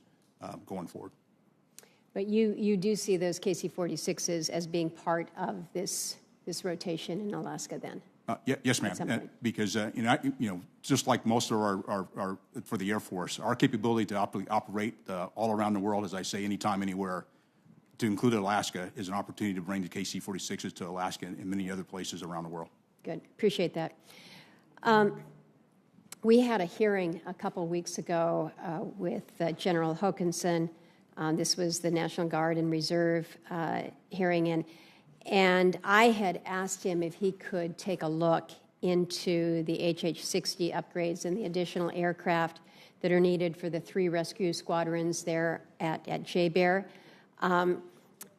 going forward. But you do see those KC-46s as being part of this rotation in Alaska then? Yes, ma'am. Because just like most of our for the Air Force, our capability to operate all around the world, as I say, anytime, anywhere, to include Alaska, is an opportunity to bring the KC-46s to Alaska and many other places around the world. Good. Appreciate that. We had a hearing a couple weeks ago with General Hokanson. This was the National Guard and Reserve hearing, and I had asked him if he could take a look into the HH-60 upgrades and the additional aircraft that are needed for the 3 rescue squadrons there at JBER.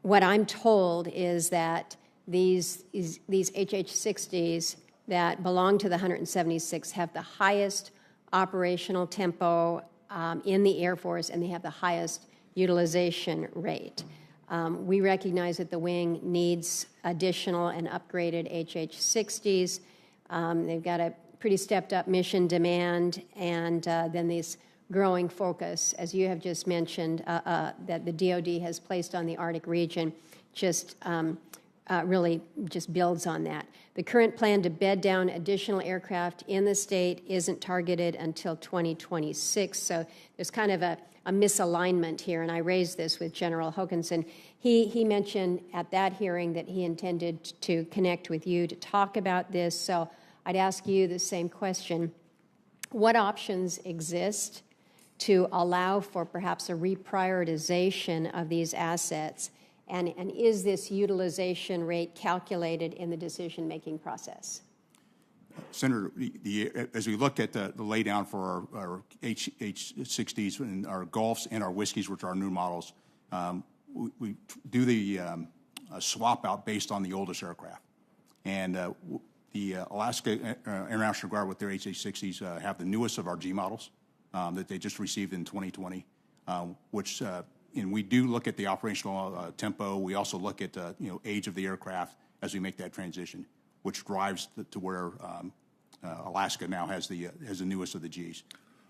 What I'm told is that these HH-60s that belong to the 176 have the highest operational tempo in the Air Force, and they have the highest utilization rate. We recognize that the wing needs additional and upgraded HH-60s. They've got a pretty stepped-up mission demand, and then this growing focus, as you have just mentioned, that the DoD has placed on the Arctic region, just really just builds on that. The current plan to bed down additional aircraft in the state isn't targeted until 2026, so there's kind of a misalignment here, and I raised this with General Hokanson. He mentioned at that hearing that he intended to connect with you to talk about this, so I'd ask you the same question. What options exist to allow for perhaps a reprioritization of these assets? And is this utilization rate calculated in the decision-making process? Senator, as we look at the laydown for our H-60s and our Gulfs and our Whiskies, which are our new models, we do the swap out based on the oldest aircraft. And the Alaska Air National Guard with their H-60s have the newest of our G models that they just received in 2020, which and we do look at the operational tempo. We also look at age of the aircraft as we make that transition, which drives to where Alaska now has the newest of the Gs,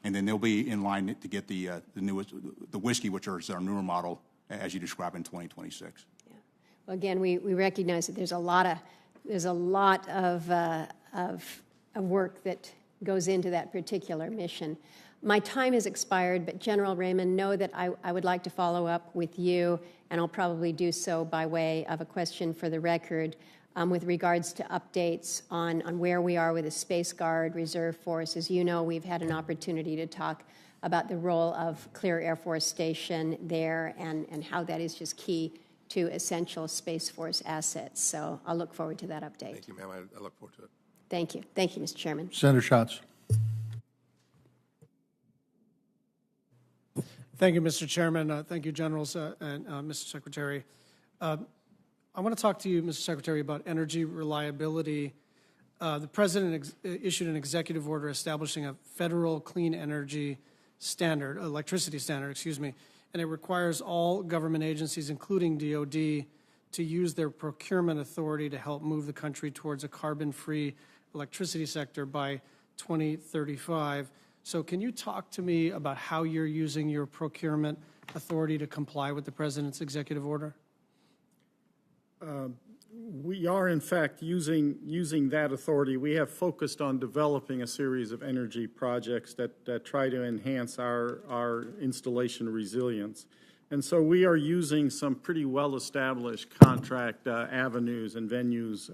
and then they'll be in line to get the newest, the Whiskey, which is our newer model, as you described, in 2026. Yeah. Well, again, we recognize that there's a lot of work that goes into that particular mission. My time has expired, but General Raymond, know that I would like to follow up with you, and I'll probably do so by way of a question for the record with regards to updates on where we are with the Space Guard Reserve Force. As you know, we've had an opportunity to talk about the role of Clear Air Force Station there and how that is just key to essential Space Force assets. So I'll look forward to that update. Thank you, ma'am. I look forward to it. Thank you. Thank you, Mr. Chairman. Senator Schatz. Thank you, Mr. Chairman. Thank you, Generals and Mr. Secretary. I want to talk to you, Mr. Secretary, about energy reliability. The President issued an executive order establishing a federal clean energy standard, electricity standard, excuse me, and it requires all government agencies, including DOD, to use their procurement authority to help move the country towards a carbon-free electricity sector by 2035. So can you talk to me about how you're using your procurement authority to comply with the President's executive order? We are, in fact, using that authority. We have focused on developing a series of energy projects that try to enhance our installation resilience. And so we are using some pretty well-established contract avenues and venues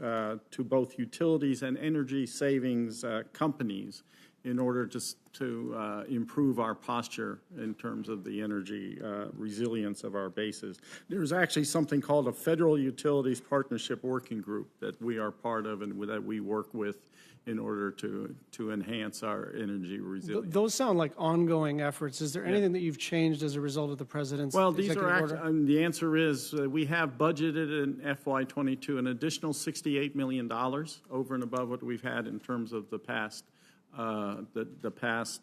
to both utilities and energy savings companies in order to improve our posture in terms of the energy resilience of our bases. There's actually something called a Federal Utilities Partnership Working Group that we are part of and that we work with in order to enhance our energy resilience. Those sound like ongoing efforts. Is there anything that you've changed as a result of the President's executive order? Well, the answer is we have budgeted in FY22 an additional $68 million over and above what we've had in terms of the past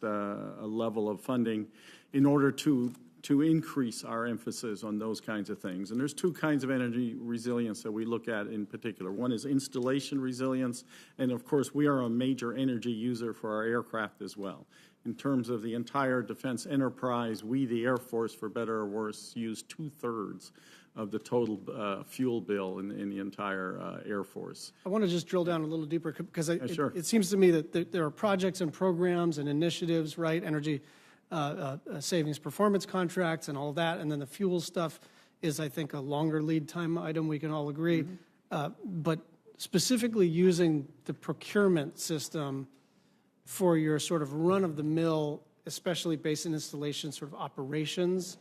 level of funding in order to increase our emphasis on those kinds of things. And there's two kinds of energy resilience that we look at in particular. One is installation resilience, and of course we are a major energy user for our aircraft as well. In terms of the entire defense enterprise, we, the Air Force, for better or worse, use 2/3 of the total fuel bill in the entire Air Force. I want to just drill down a little deeper because Sure. it seems to me that there are projects and programs and initiatives, right? Energy savings performance contracts and all of that. And then the fuel stuff is, I think, a longer lead time item, we can all agree. But specifically using the procurement system for your sort of run-of-the-mill, especially basin installation sort of operations,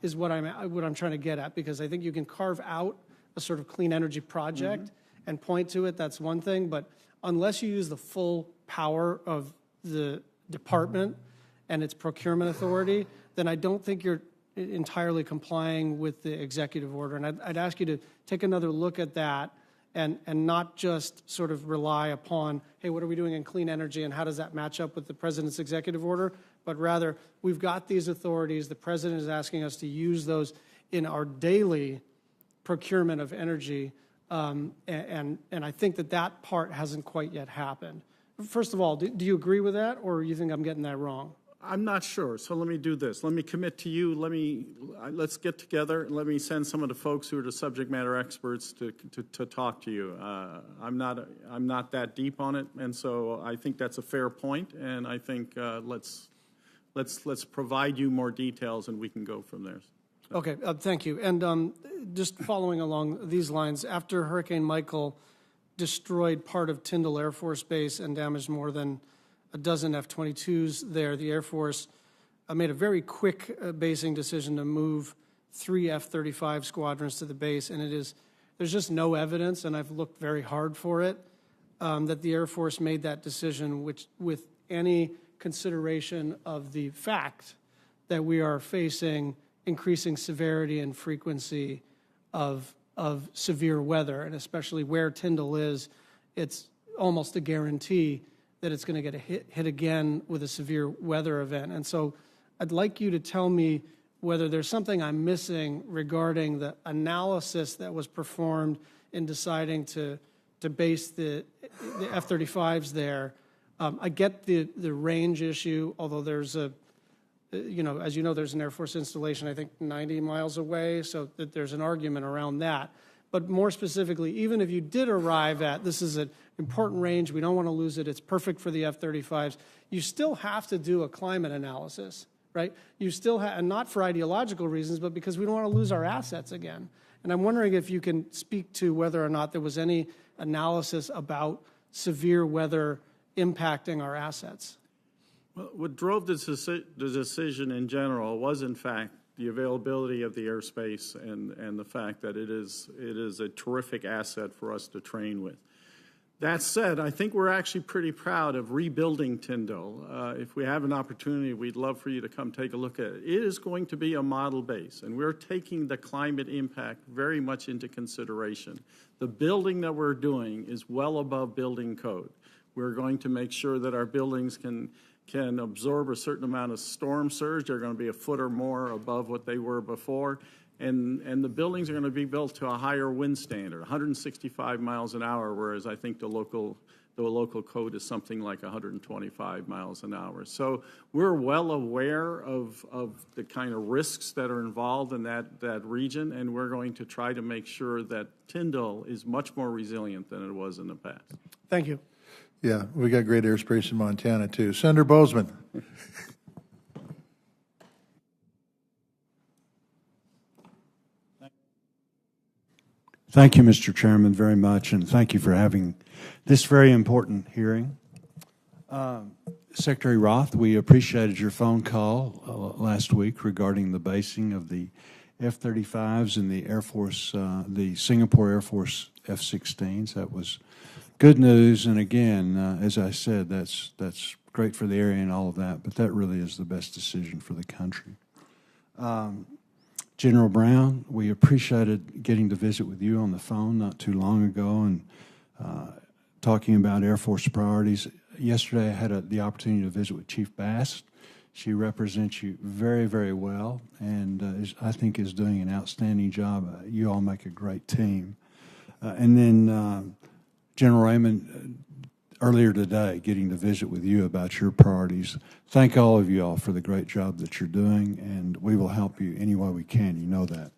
is what I'm trying to get at, because I think you can carve out a sort of clean energy project and point to it. That's one thing, but unless you use the full power of the department and its procurement authority, then I don't think you're entirely complying with the executive order. And I'd ask you to take another look at that and not just sort of rely upon, hey, what are we doing in clean energy and how does that match up with the President's executive order? But rather, we've got these authorities. The President is asking us to use those in our daily procurement of energy, and I think that part hasn't quite yet happened. First of all, do you agree with that, or you think I'm getting that wrong? I'm not sure, so let me do this. Let me commit to you. Let's get together and let me send some of the folks who are the subject matter experts to talk to you. I'm not that deep on it, and so I think that's a fair point. And I think let's provide you more details, and we can go from there. Okay, thank you. And just following along these lines, after Hurricane Michael destroyed part of Tyndall Air Force Base and damaged more than a dozen F-22s there, the Air Force made a very quick basing decision to move 3 F-35 squadrons to the base, and there's just no evidence, and I've looked very hard for it, that the Air Force made that decision with any consideration of the fact that we are facing increasing severity and frequency of severe weather, and especially where Tyndall is, it's almost a guarantee that it's going to get hit again with a severe weather event. And so I'd like you to tell me whether there's something I'm missing regarding the analysis that was performed in deciding to base the F-35s there. I get the range issue, although there's as you know, there's an Air Force installation, I think 90 miles away, so that there's an argument around that. But more specifically, even if you did arrive at, this is an important range, we don't want to lose it, it's perfect for the F-35s, you still have to do a climate analysis, right? You still have, and not for ideological reasons, but because we don't want to lose our assets again. And I'm wondering if you can speak to whether or not there was any analysis about severe weather impacting our assets. Well, what drove the decision in general was, in fact, the availability of the airspace and the fact that it is a terrific asset for us to train with. That said, I think we're actually pretty proud of rebuilding Tyndall. If we have an opportunity, we'd love for you to come take a look at it. It is going to be a model base, and we're taking the climate impact very much into consideration. The building that we're doing is well above building code. We're going to make sure that our buildings can absorb a certain amount of storm surge. They're going to be a foot or more above what they were before. And the buildings are going to be built to a higher wind standard, 165 miles an hour, whereas I think the local code is something like 125 miles an hour. So we're well aware of the kind of risks that are involved in that region, and we're going to try to make sure that Tyndall is much more resilient than it was in the past. Thank you. Yeah, we got great airspace in Montana, too. Senator Boozman. Thank you, Mr. Chairman, very much, and thank you for having this very important hearing. Secretary Roth, we appreciated your phone call last week regarding the basing of the F-35s and the Air Force, the Singapore Air Force F-16s. That was good news, and again, as I said, that's great for the area and all of that, but that really is the best decision for the country. General Brown, we appreciated getting to visit with you on the phone not too long ago and talking about Air Force priorities. Yesterday, I had the opportunity to visit with Chief Bass. She represents you very, very well, and I think is doing an outstanding job. You all make a great team. And then General Raymond, earlier today, getting to visit with you about your priorities. Thank all of you all for the great job that you're doing, and we will help you any way we can. You know that.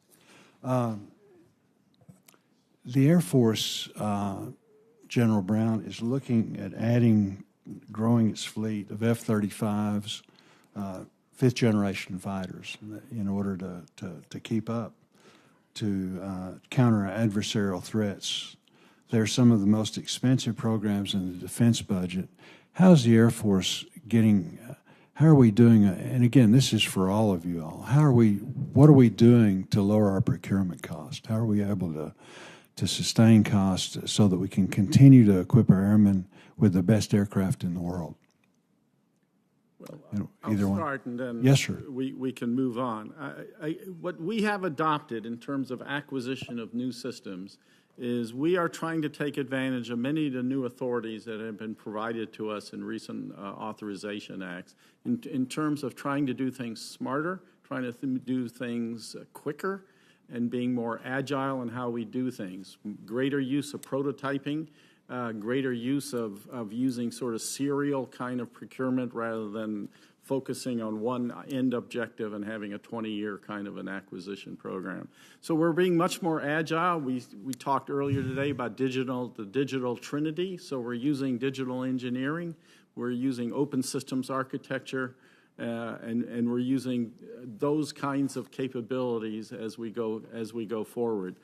The Air Force, General Brown, is looking at growing its fleet of F-35s, fifth-generation fighters, in order to keep up, to counter adversarial threats. They're some of the most expensive programs in the defense budget. How's the Air Force getting, how are we doing, and again, this is for all of you all, what are we doing to lower our procurement cost? How are we able to sustain costs so that we can continue to equip our airmen with the best aircraft in the world? Well, I'll start and then yes, sir. we can move on. What we have adopted in terms of acquisition of new systems is we are trying to take advantage of many of the new authorities that have been provided to us in recent authorization acts in terms of trying to do things smarter, trying to do things quicker, and being more agile in how we do things. Greater use of prototyping greater use of using sort of serial kind of procurement rather than focusing on one end objective and having a 20-year kind of an acquisition program. So we're being much more agile. We talked earlier today about the digital trinity. So we're using digital engineering, we're using open systems architecture, and we're using those kinds of capabilities as we go forward.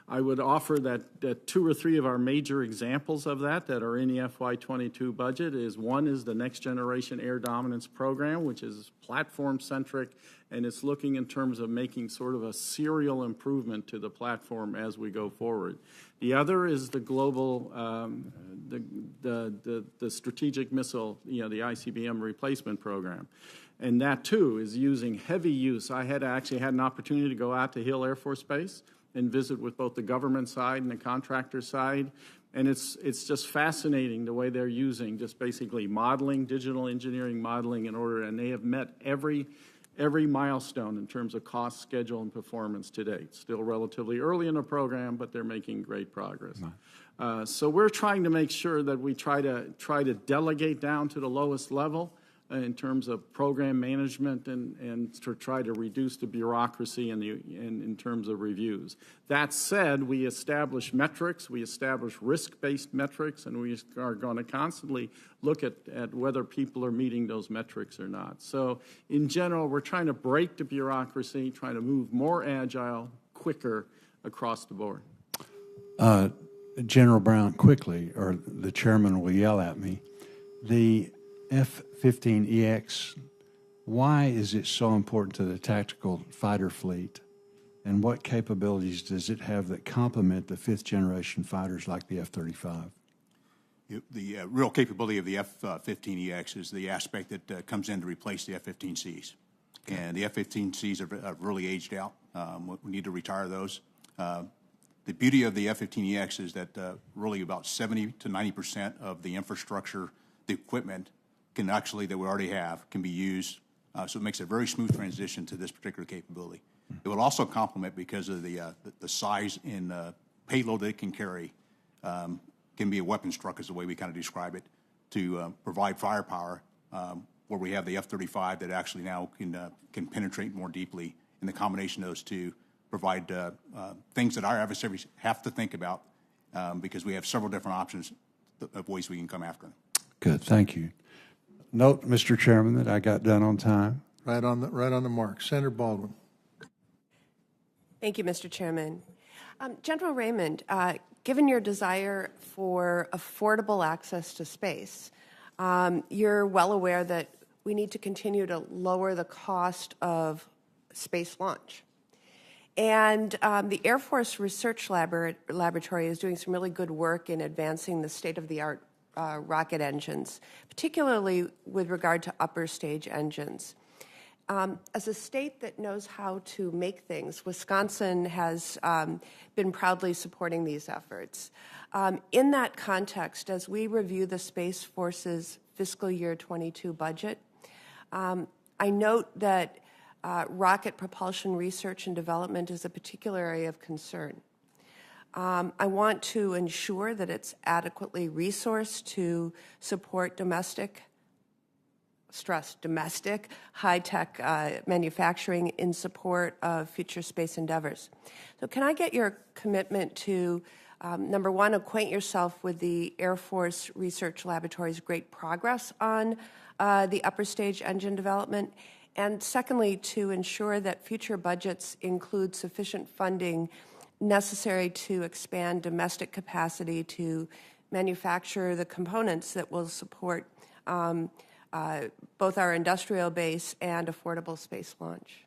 I would offer that 2 or 3 of our major examples of that are in the FY22 budget one is the Next Generation Air Dominance Program, which is platform-centric, and it's looking in terms of making sort of a serial improvement to the platform as we go forward. The other is the global, the strategic missile, the ICBM replacement program. And that, too, is using heavy use. I had actually had an opportunity to go out to Hill Air Force Base and visit with both the government side and the contractor side. And it's just fascinating the way they're using just basically modeling, digital engineering modeling in order, and they have met every milestone in terms of cost, schedule, and performance to date. Still relatively early in the program, but they're making great progress. So we're trying to make sure that we try to delegate down to the lowest level in terms of program management and to try to reduce the bureaucracy in terms of reviews. That said, we establish metrics, we establish risk-based metrics, and we are going to constantly look at whether people are meeting those metrics or not. So in general, we're trying to break the bureaucracy, trying to move more agile, quicker across the board. General Brown, quickly, or the chairman will yell at me. The F-15EX, why is it so important to the tactical fighter fleet? And what capabilities does it have that complement the fifth-generation fighters like the F-35? The real capability of the F-15EX is the aspect that comes in to replace the F-15Cs. Okay. And the F-15Cs have really aged out. We need to retire those. The beauty of the F-15EX is that really about 70 to 90% of the infrastructure, the equipment that we already have can be used. So it makes a very smooth transition to this particular capability. It will also complement because of the size and payload that it can carry. Can be a weapons truck is the way we kind of describe it, to provide firepower where we have the F-35 that actually now can penetrate more deeply. And the combination of those two provide things that our adversaries have to think about because we have several different options of ways we can come after them. Good, thank you. Note, Mr. Chairman, that I got done on time. Right on the mark. Senator Baldwin. Thank you, Mr. Chairman. General Raymond, given your desire for affordable access to space, you're well aware that we need to continue to lower the cost of space launch. And the Air Force Research Laboratory is doing some really good work in advancing the state-of-the-art rocket engines, particularly with regard to upper stage engines. As a state that knows how to make things, Wisconsin has been proudly supporting these efforts. In that context, as we review the Space Force's fiscal year 22 budget, I note that rocket propulsion research and development is a particular area of concern. I want to ensure that it's adequately resourced to support domestic high-tech manufacturing in support of future space endeavors. So can I get your commitment to, number one, acquaint yourself with the Air Force Research Laboratory's great progress on the upper stage engine development, and secondly, to ensure that future budgets include sufficient funding necessary to expand domestic capacity to manufacture the components that will support both our industrial base and affordable space launch.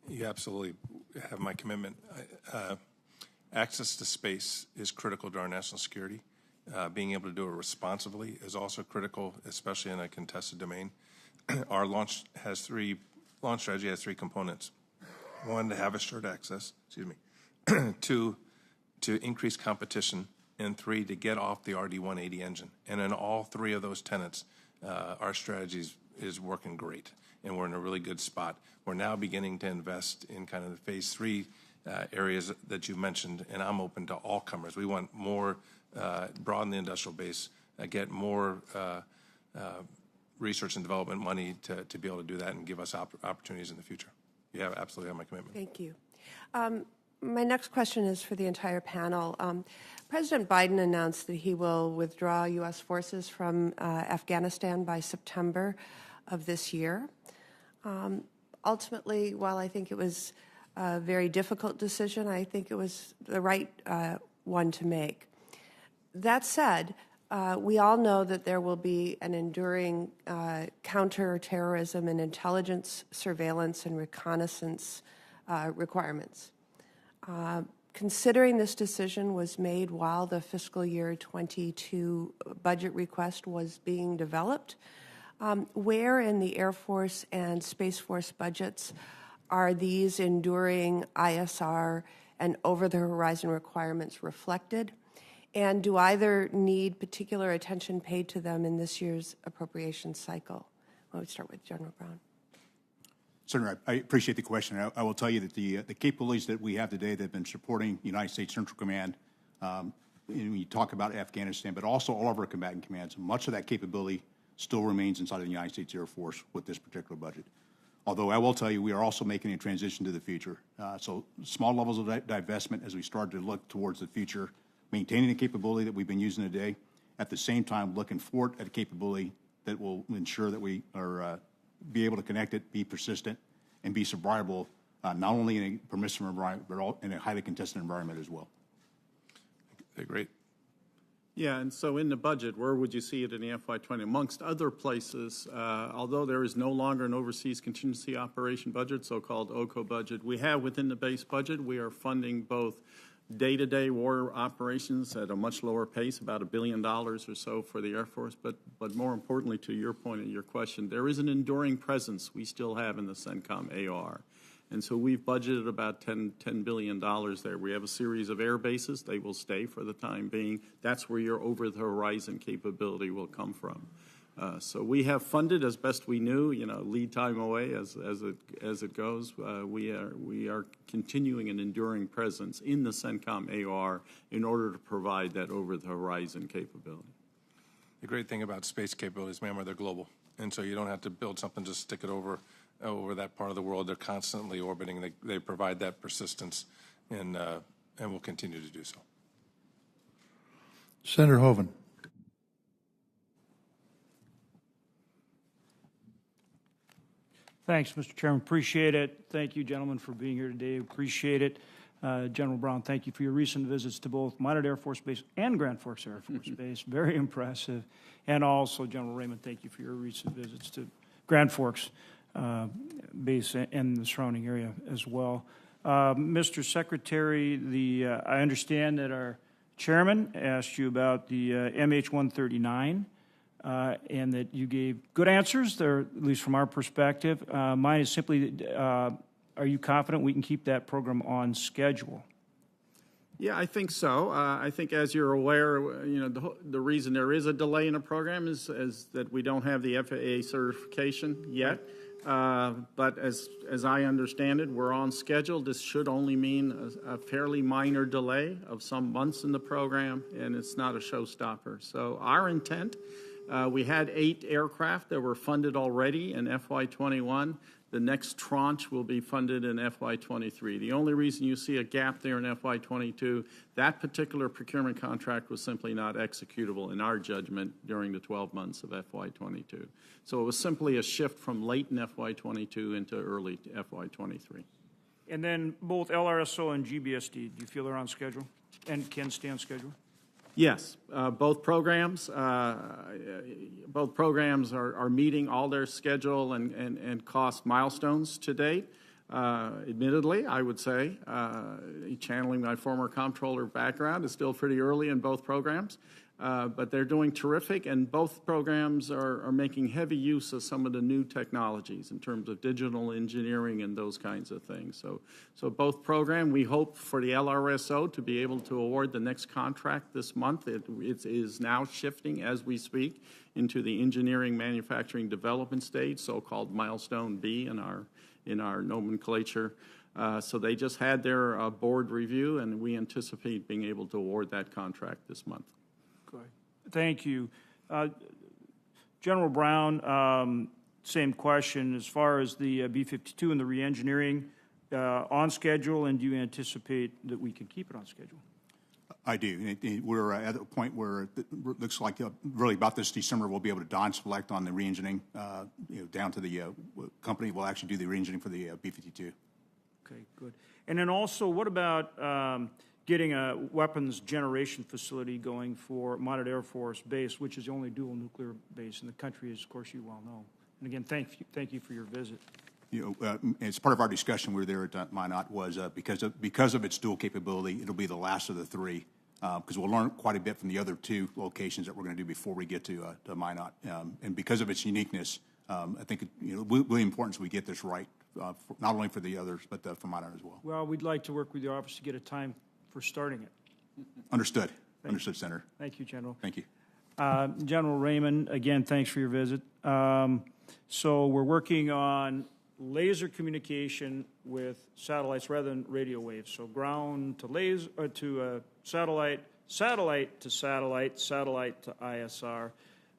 You absolutely have my commitment. Access to space is critical to our national security. Being able to do it responsibly is also critical, especially in a contested domain. Our launch strategy has 3 components. 1, to have assured access, 2, to increase competition, and 3, to get off the RD-180 engine. And in all 3 of those tenets, our strategy is working great, and we're in a really good spot. We're now beginning to invest in kind of the phase 3 areas that you mentioned, and I'm open to all comers. We want more broaden the industrial base, get more research and development money to be able to do that and give us opportunities in the future. You have absolutely have my commitment. Thank you. My next question is for the entire panel. President Biden announced that he will withdraw U.S. forces from Afghanistan by September of this year. Ultimately, while I think it was a very difficult decision, I think it was the right one to make. That said, we all know that there will be an enduring counterterrorism and intelligence, surveillance, and reconnaissance requirements. Considering this decision was made while the fiscal year 22 budget request was being developed, where in the Air Force and Space Force budgets are these enduring ISR and over-the-horizon requirements reflected? And do either need particular attention paid to them in this year's appropriations cycle? Well, we'll start with General Brown. Senator, I appreciate the question. I will tell you that the capabilities that we have today that have been supporting United States Central Command, when you talk about Afghanistan, but also all of our combatant commands, much of that capability still remains inside of the United States Air Force with this particular budget. Although I will tell you, we are also making a transition to the future. So small levels of divestment as we start to look towards the future, maintaining the capability that we've been using today, at the same time looking forward at a capability that will ensure that we are be able to connect it, be persistent, and be survivable, not only in a permissive environment, but in a highly contested environment as well. Okay, great. Yeah, and so in the budget, where would you see it in the FY20? Amongst other places, although there is no longer an overseas contingency operation budget, so-called OCO budget, we have within the base budget, we are funding both day-to-day war operations at a much lower pace, about $1 billion or so for the Air Force, but more importantly, to your point and your question, there is an enduring presence we still have in the CENTCOM AR. And so we've budgeted about $10 billion there. We have a series of air bases. They will stay for the time being. That's where your over-the-horizon capability will come from. So we have funded as best we knew, lead time away as it goes. We are continuing an enduring presence in the CENTCOM AR in order to provide that over-the-horizon capability. The great thing about space capabilities, ma'am, are they're global. And so you don't have to build something, just stick it over that part of the world. They're constantly orbiting. They provide that persistence, and will continue to do so. Senator Hoeven. Thanks, Mr. Chairman. Appreciate it. Thank you, gentlemen, for being here today. Appreciate it. General Brown, thank you for your recent visits to both Minot Air Force Base and Grand Forks Air Force Base. Very impressive. And also, General Raymond, thank you for your recent visits to Grand Forks Base and the surrounding area as well. Mr. Secretary, I understand that our chairman asked you about the MH-139. And that you gave good answers there, at least from our perspective. Mine is simply, are you confident we can keep that program on schedule? Yeah, I think so. I think, as you're aware, the reason there is a delay in a program is that we don't have the FAA certification yet. But as I understand it, we're on schedule. This should only mean a fairly minor delay of some months in the program, and it's not a showstopper. So our intent. We had 8 aircraft that were funded already in FY21. The next tranche will be funded in FY23. The only reason you see a gap there in FY22, that particular procurement contract was simply not executable in our judgment during the 12 months of FY22. So it was simply a shift from late in FY22 into early FY23. And then both LRSO and GBSD, do you feel they're on schedule and can stay on schedule? Yes, both programs are meeting all their schedule and cost milestones to date. Admittedly, I would say, channeling my former comptroller background, is still pretty early in both programs. But they're doing terrific, and both programs are making heavy use of some of the new technologies in terms of digital engineering and those kinds of things. So both programs, we hope for the LRSO to be able to award the next contract this month. It is now shifting as we speak into the engineering, manufacturing, development stage, so-called Milestone B in our nomenclature. So they just had their board review, and we anticipate being able to award that contract this month. Thank you. General Brown, same question. As far as the B-52 and the reengineering, on schedule, and do you anticipate that we can keep it on schedule? I do. We're at a point where it looks like really about this December we'll be able to Don select on the re-engineering, down to the company will actually do the re-engineering for the B-52. Okay, good. And then also, what about getting a weapons generation facility going for Mounted Air Force Base, which is the only dual nuclear base in the country, as of course you well know. And again, thank you for your visit. As part of our discussion, we were there at Minot, was because of its dual capability, it'll be the last of the three, because we'll learn quite a bit from the other two locations that we're going to do before we get to Minot. And because of its uniqueness, I think it really important so we get this right, not only for the others, but for Minot as well. Well, we'd like to work with the office to get a time for starting it. Understood. Understood, Senator. Thank you, General. Thank you. General Raymond, again, thanks for your visit. So we're working on laser communication with satellites rather than radio waves. So ground to laser to satellite, satellite to satellite, satellite to ISR.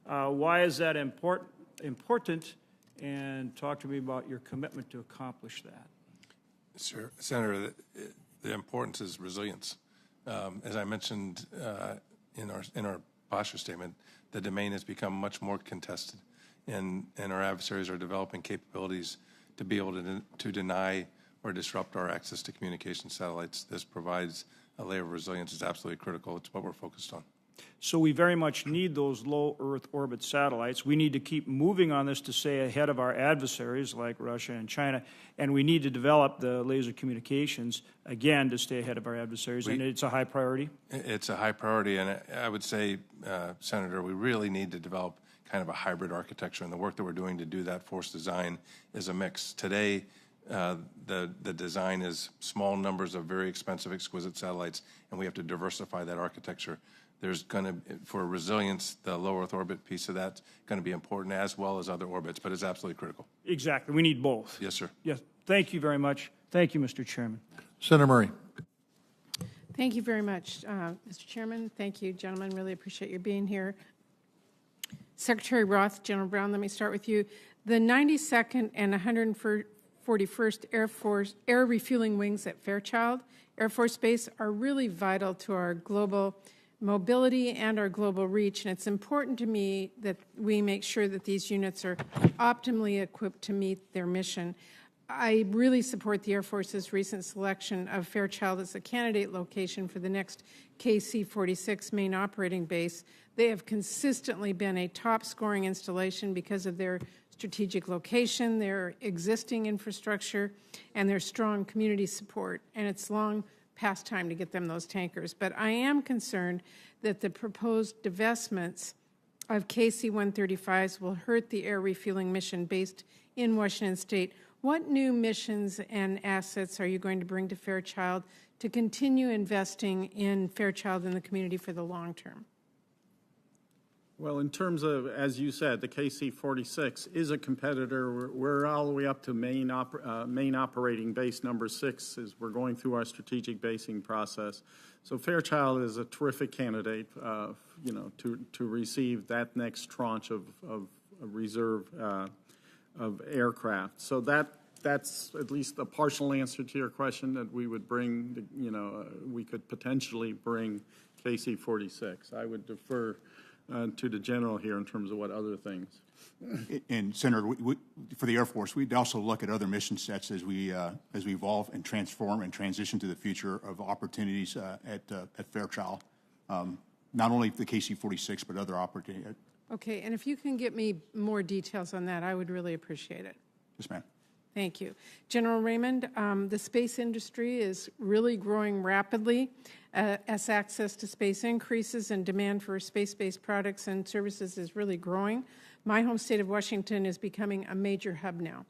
Why is that important? And talk to me about your commitment to accomplish that. Sir, Senator, the importance is resilience. As I mentioned in our posture statement, the domain has become much more contested, and our adversaries are developing capabilities to be able to deny or disrupt our access to communication satellites. This provides a layer of resilience. It's absolutely critical. It's what we're focused on. So we very much need those low Earth orbit satellites. We need to keep moving on this to stay ahead of our adversaries like Russia and China, and we need to develop the laser communications, again, to stay ahead of our adversaries, and it's a high priority? It's a high priority, and I would say, Senator, we really need to develop kind of a hybrid architecture, and the work that we're doing to do that force design is a mix. Today, the design is small numbers of very expensive, exquisite satellites, and we have to diversify that architecture. There's going to, for resilience, the low Earth orbit piece of that's going to be important as well as other orbits, but it's absolutely critical. Exactly. We need both. Yes, sir. Yes. Thank you very much. Thank you, Mr. Chairman. Senator Murray. Thank you very much, Mr. Chairman. Thank you, gentlemen. Really appreciate your being here. Secretary Roth, General Brown, let me start with you. The 92nd and 141st Air Force Air Refueling Wings at Fairchild Air Force Base are really vital to our global mobility and our global reach, and it's important to me that we make sure that these units are optimally equipped to meet their mission. I really support the Air Force's recent selection of Fairchild as a candidate location for the next KC-46 main operating base. They have consistently been a top-scoring installation because of their strategic location, their existing infrastructure, and their strong community support, and it's long past time to get them those tankers. But I am concerned that the proposed divestments of KC-135s will hurt the air refueling mission based in Washington State. What new missions and assets are you going to bring to Fairchild to continue investing in Fairchild and the community for the long term? Well, in terms of, as you said, the KC-46 is a competitor. We're all the way up to main operating base number 6 as we're going through our strategic basing process. So Fairchild is a terrific candidate, to receive that next tranche of reserve of aircraft. So that's at least a partial answer to your question, that we would bring, we could potentially bring KC-46. I would defer to the general here in terms of what other things. And Senator, for the Air Force, we'd also look at other mission sets as we evolve and transform and transition to the future of opportunities at Fairchild. Not only the KC-46, but other opportunities. Okay, and if you can get me more details on that, I would really appreciate it. Yes, ma'am. Thank you. General Raymond, the space industry is really growing rapidly as access to space increases and demand for space-based products and services is really growing. My home state of Washington is becoming a major hub now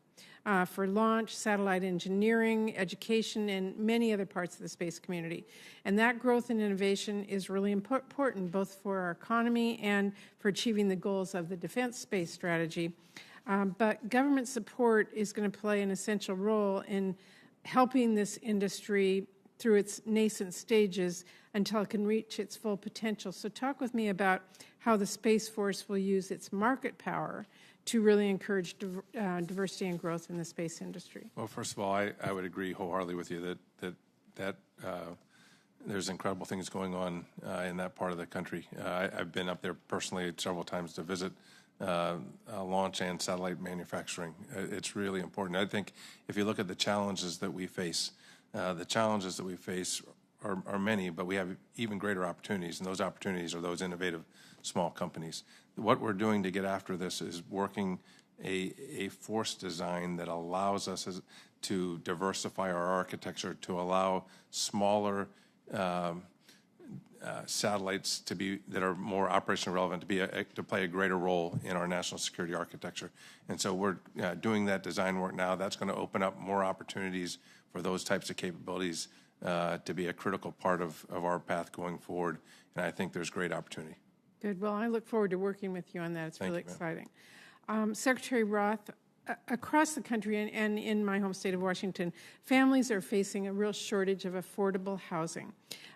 for launch, satellite engineering, education, and many other parts of the space community. And that growth and innovation is really important both for our economy and for achieving the goals of the defense space strategy. But government support is going to play an essential role in helping this industry through its nascent stages until it can reach its full potential. So talk with me about how the Space Force will use its market power to really encourage diversity and growth in the space industry. Well, first of all, I would agree wholeheartedly with you that there's incredible things going on in that part of the country. I've been up there personally several times to visit launch and satellite manufacturing. It's really important. I think if you look at the challenges that we face, are many, but we have even greater opportunities, and those opportunities are those innovative small companies. What we're doing to get after this is working a force design that allows us to diversify our architecture, to allow smaller satellites that are more operationally relevant to play a greater role in our national security architecture. And so we're doing that design work now. That's going to open up more opportunities for those types of capabilities to be a critical part of our path going forward. And I think there's great opportunity. Good. Well, I look forward to working with you on that. It's really exciting. Secretary Roth, across the country and in my home state of Washington, families are facing a real shortage of affordable housing.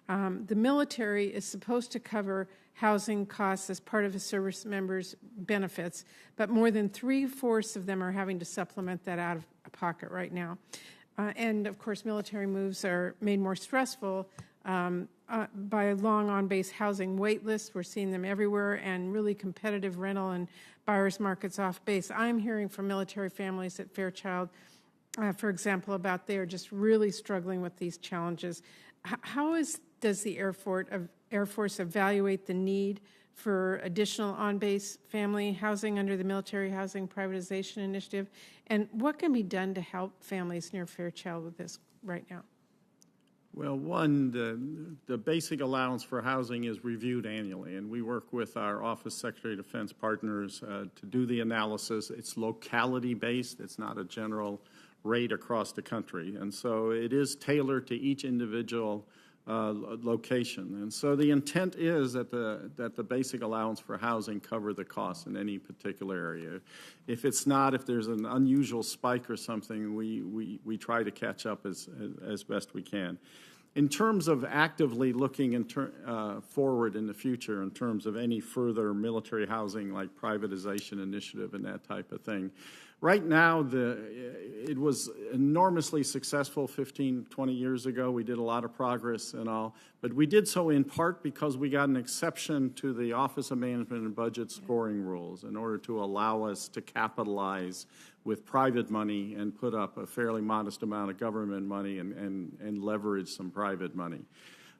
The military is supposed to cover housing costs as part of a service member's benefits, but more than 3/4 of them are having to supplement that out of pocket right now. And, of course, military moves are made more stressful by long on-base housing wait lists. We're seeing them everywhere, and really competitive rental and buyer's markets off base. I'm hearing from military families at Fairchild, for example, about they are just really struggling with these challenges. How does the Air Force evaluate the need for additional on-base family housing under the Military Housing Privatization Initiative? And what can be done to help families near Fairchild with this right now? Well, one, the basic allowance for housing is reviewed annually, and we work with our Office Secretary of Defense partners to do the analysis. It's locality-based. It's not a general rate across the country. And so it is tailored to each individual location. And so the intent is that the basic allowance for housing cover the costs in any particular area. If it's not, if there's an unusual spike or something, we try to catch up as best we can. In terms of actively looking forward in the future in terms of any further military housing like privatization initiative and that type of thing, right now it was enormously successful 15, 20 years ago. We did a lot of progress and all, but we did so in part because we got an exception to the Office of Management and Budget scoring rules in order to allow us to capitalize with private money and put up a fairly modest amount of government money and leverage some private money.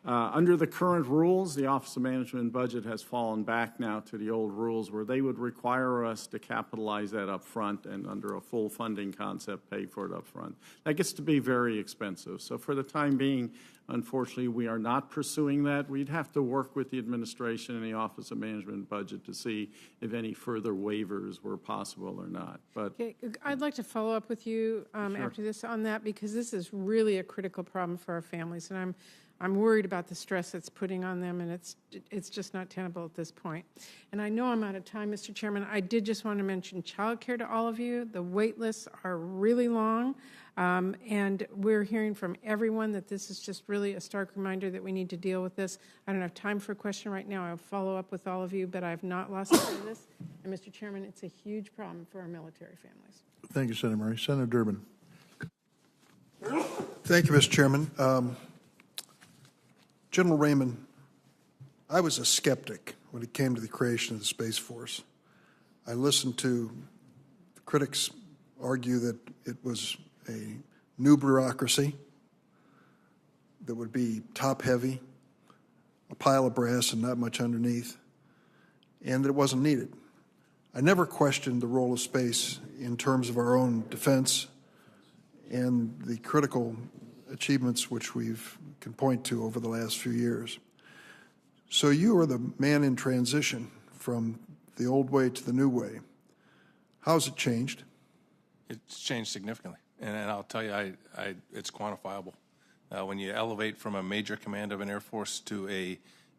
Under the current rules, the Office of Management and Budget has fallen back now to the old rules where they would require us to capitalize that up front and under a full funding concept pay for it up front. That gets to be very expensive. So for the time being, unfortunately, we are not pursuing that. We'd have to work with the administration and the Office of Management and Budget to see if any further waivers were possible or not. But okay, I'd like to follow up with you after this on that, because this is really a critical problem for our families, and I'm worried about the stress it's putting on them, and it's just not tenable at this point. And I know I'm out of time, Mr. Chairman. I did just want to mention childcare to all of you. The wait lists are really long, and we're hearing from everyone that this is just really a stark reminder that we need to deal with this. I don't have time for a question right now. I'll follow up with all of you, but I've not lost sight of this. And, Mr. Chairman, it's a huge problem for our military families. Thank you, Senator Murray. Senator Durbin. Thank you, Mr. Chairman. General Raymond, I was a skeptic when it came to the creation of the Space Force. I listened to the critics argue that it was a new bureaucracy that would be top-heavy, a pile of brass and not much underneath, and that it wasn't needed. I never questioned the role of space in terms of our own defense and the critical achievements which we've can point to over the last few years. So you are the man in transition from the old way to the new way. How's it changed? It's changed significantly, and I'll tell you, it's quantifiable. When you elevate from a major command of an Air Force to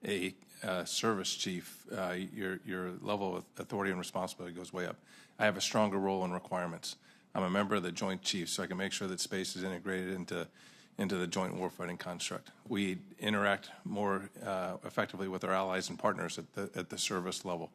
a service chief, your level of authority and responsibility goes way up. I have a stronger role in requirements. I'm a member of the Joint Chiefs, so I can make sure that space is integrated into into the joint warfighting construct. We interact more effectively with our allies and partners at the service level.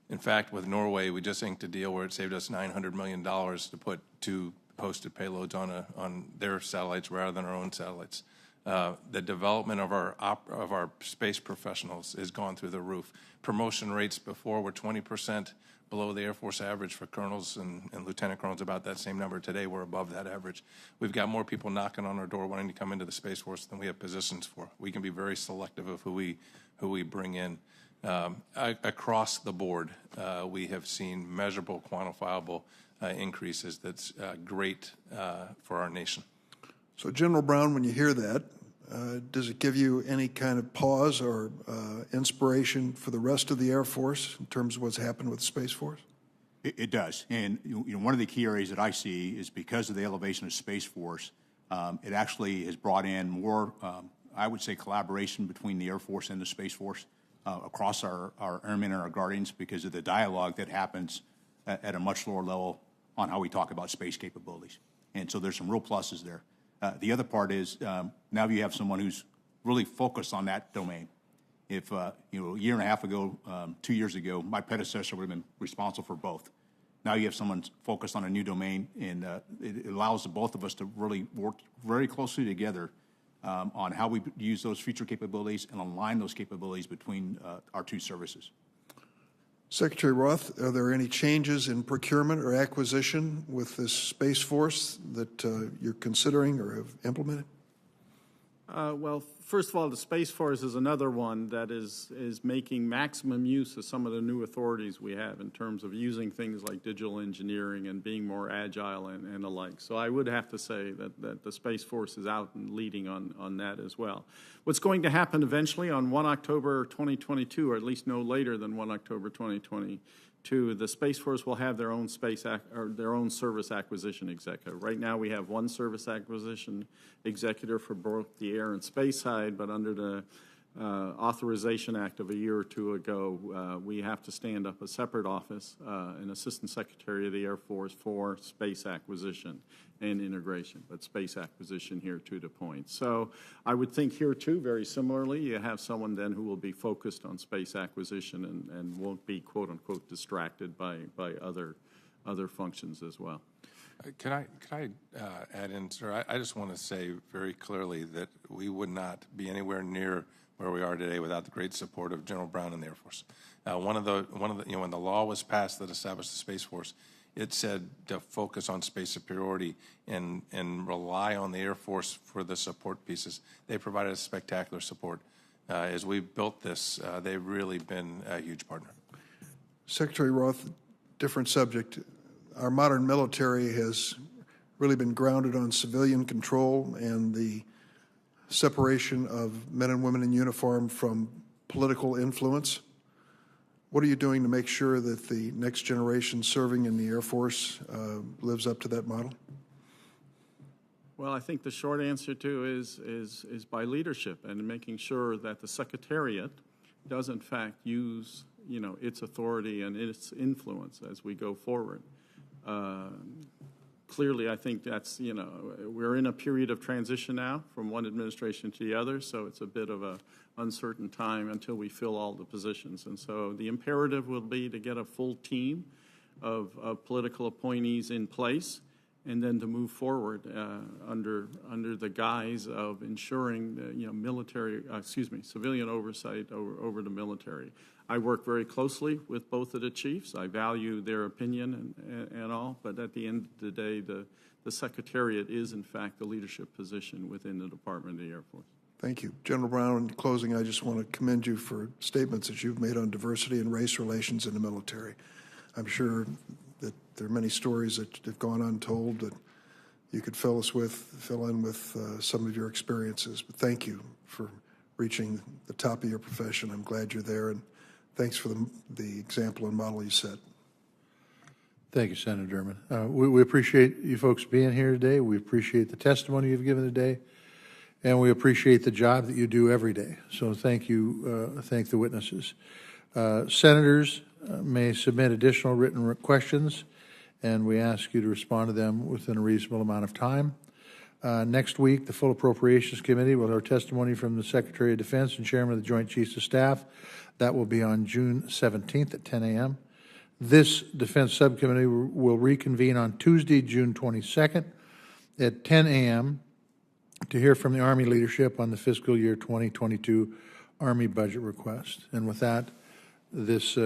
In fact, with Norway, we just inked a deal where it saved us $900 million to put 2 hosted payloads on their satellites rather than our own satellites. The development of our space professionals has gone through the roof. Promotion rates before were 20% below the Air Force average for colonels and lieutenant colonels, about that same number. Today, we're above that average. We've got more people knocking on our door wanting to come into the Space Force than we have positions for. We can be very selective of who we bring in. Across the board, we have seen measurable, quantifiable increases that's great for our nation. So, General Brown, when you hear that, does it give you any kind of pause or inspiration for the rest of the Air Force in terms of what's happened with the Space Force? It does. And one of the key areas that I see is because of the elevation of Space Force, it actually has brought in more, I would say, collaboration between the Air Force and the Space Force across our airmen and our guardians because of the dialogue that happens at a much lower level on how we talk about space capabilities. And so there's some real pluses there. The other part is now you have someone who's really focused on that domain. If, a year and a half ago, 2 years ago, my predecessor would have been responsible for both. Now you have someone focused on a new domain, and it allows both of us to really work very closely together on how we use those future capabilities and align those capabilities between our 2 services. Secretary Roth, are there any changes in procurement or acquisition with this Space Force that you're considering or have implemented? Well, first of all, the Space Force is another one that is making maximum use of some of the new authorities we have in terms of using things like digital engineering and being more agile and the like. So I would have to say that the Space Force is out and leading on that as well. What's going to happen eventually on 1 October 2022, or at least no later than 1 October 2022, the Space Force will have their own their own service acquisition executive. Right now, we have one service acquisition executive for both the air and space side, but under the Authorization Act of a year or two ago, we have to stand up a separate office, an Assistant Secretary of the Air Force for space acquisition and integration, but space acquisition here to the point. So I would think here too, very similarly, you have someone then who will be focused on space acquisition and won't be quote unquote distracted by other functions as well. Can I add in, sir? I just want to say very clearly that we would not be anywhere near where we are today without the great support of General Brown and the Air Force. One of the when the law was passed that established the Space Force, it said to focus on space superiority and rely on the Air Force for the support pieces. They provided us spectacular support. As we built this, they've really been a huge partner. Secretary Roth, different subject. Our modern military has really been grounded on civilian control and the separation of men and women in uniform from political influence. What are you doing to make sure that the next generation serving in the Air Force lives up to that model? Well, I think the short answer to is by leadership and making sure that the Secretariat does in fact use its authority and its influence as we go forward. Clearly, I think that's, we're in a period of transition now from one administration to the other, so it's a bit of a uncertain time until we fill all the positions. And so the imperative will be to get a full team of political appointees in place and then to move forward under the guise of ensuring civilian oversight over the military. I work very closely with both of the chiefs. I value their opinion and all, but at the end of the day, the Secretariat is, in fact, the leadership position within the Department of the Air Force. Thank you. General Brown, in closing, I just want to commend you for statements that you've made on diversity and race relations in the military. I'm sure that there are many stories that have gone untold that you could fill in with some of your experiences. But thank you for reaching the top of your profession. I'm glad you're there, and thanks for the example and model you set. Thank you, Senator Durbin. We appreciate you folks being here today. We appreciate the testimony you've given today, and we appreciate the job that you do every day. So thank you. Thank the witnesses. Senators may submit additional written questions, and we ask you to respond to them within a reasonable amount of time. Next week, the full Appropriations Committee will have testimony from the Secretary of Defense and Chairman of the Joint Chiefs of Staff. That will be on June 17th at 10 a.m. This Defense Subcommittee will reconvene on Tuesday, June 22nd at 10 a.m. to hear from the Army leadership on the fiscal year 2022 Army budget request. And with that, this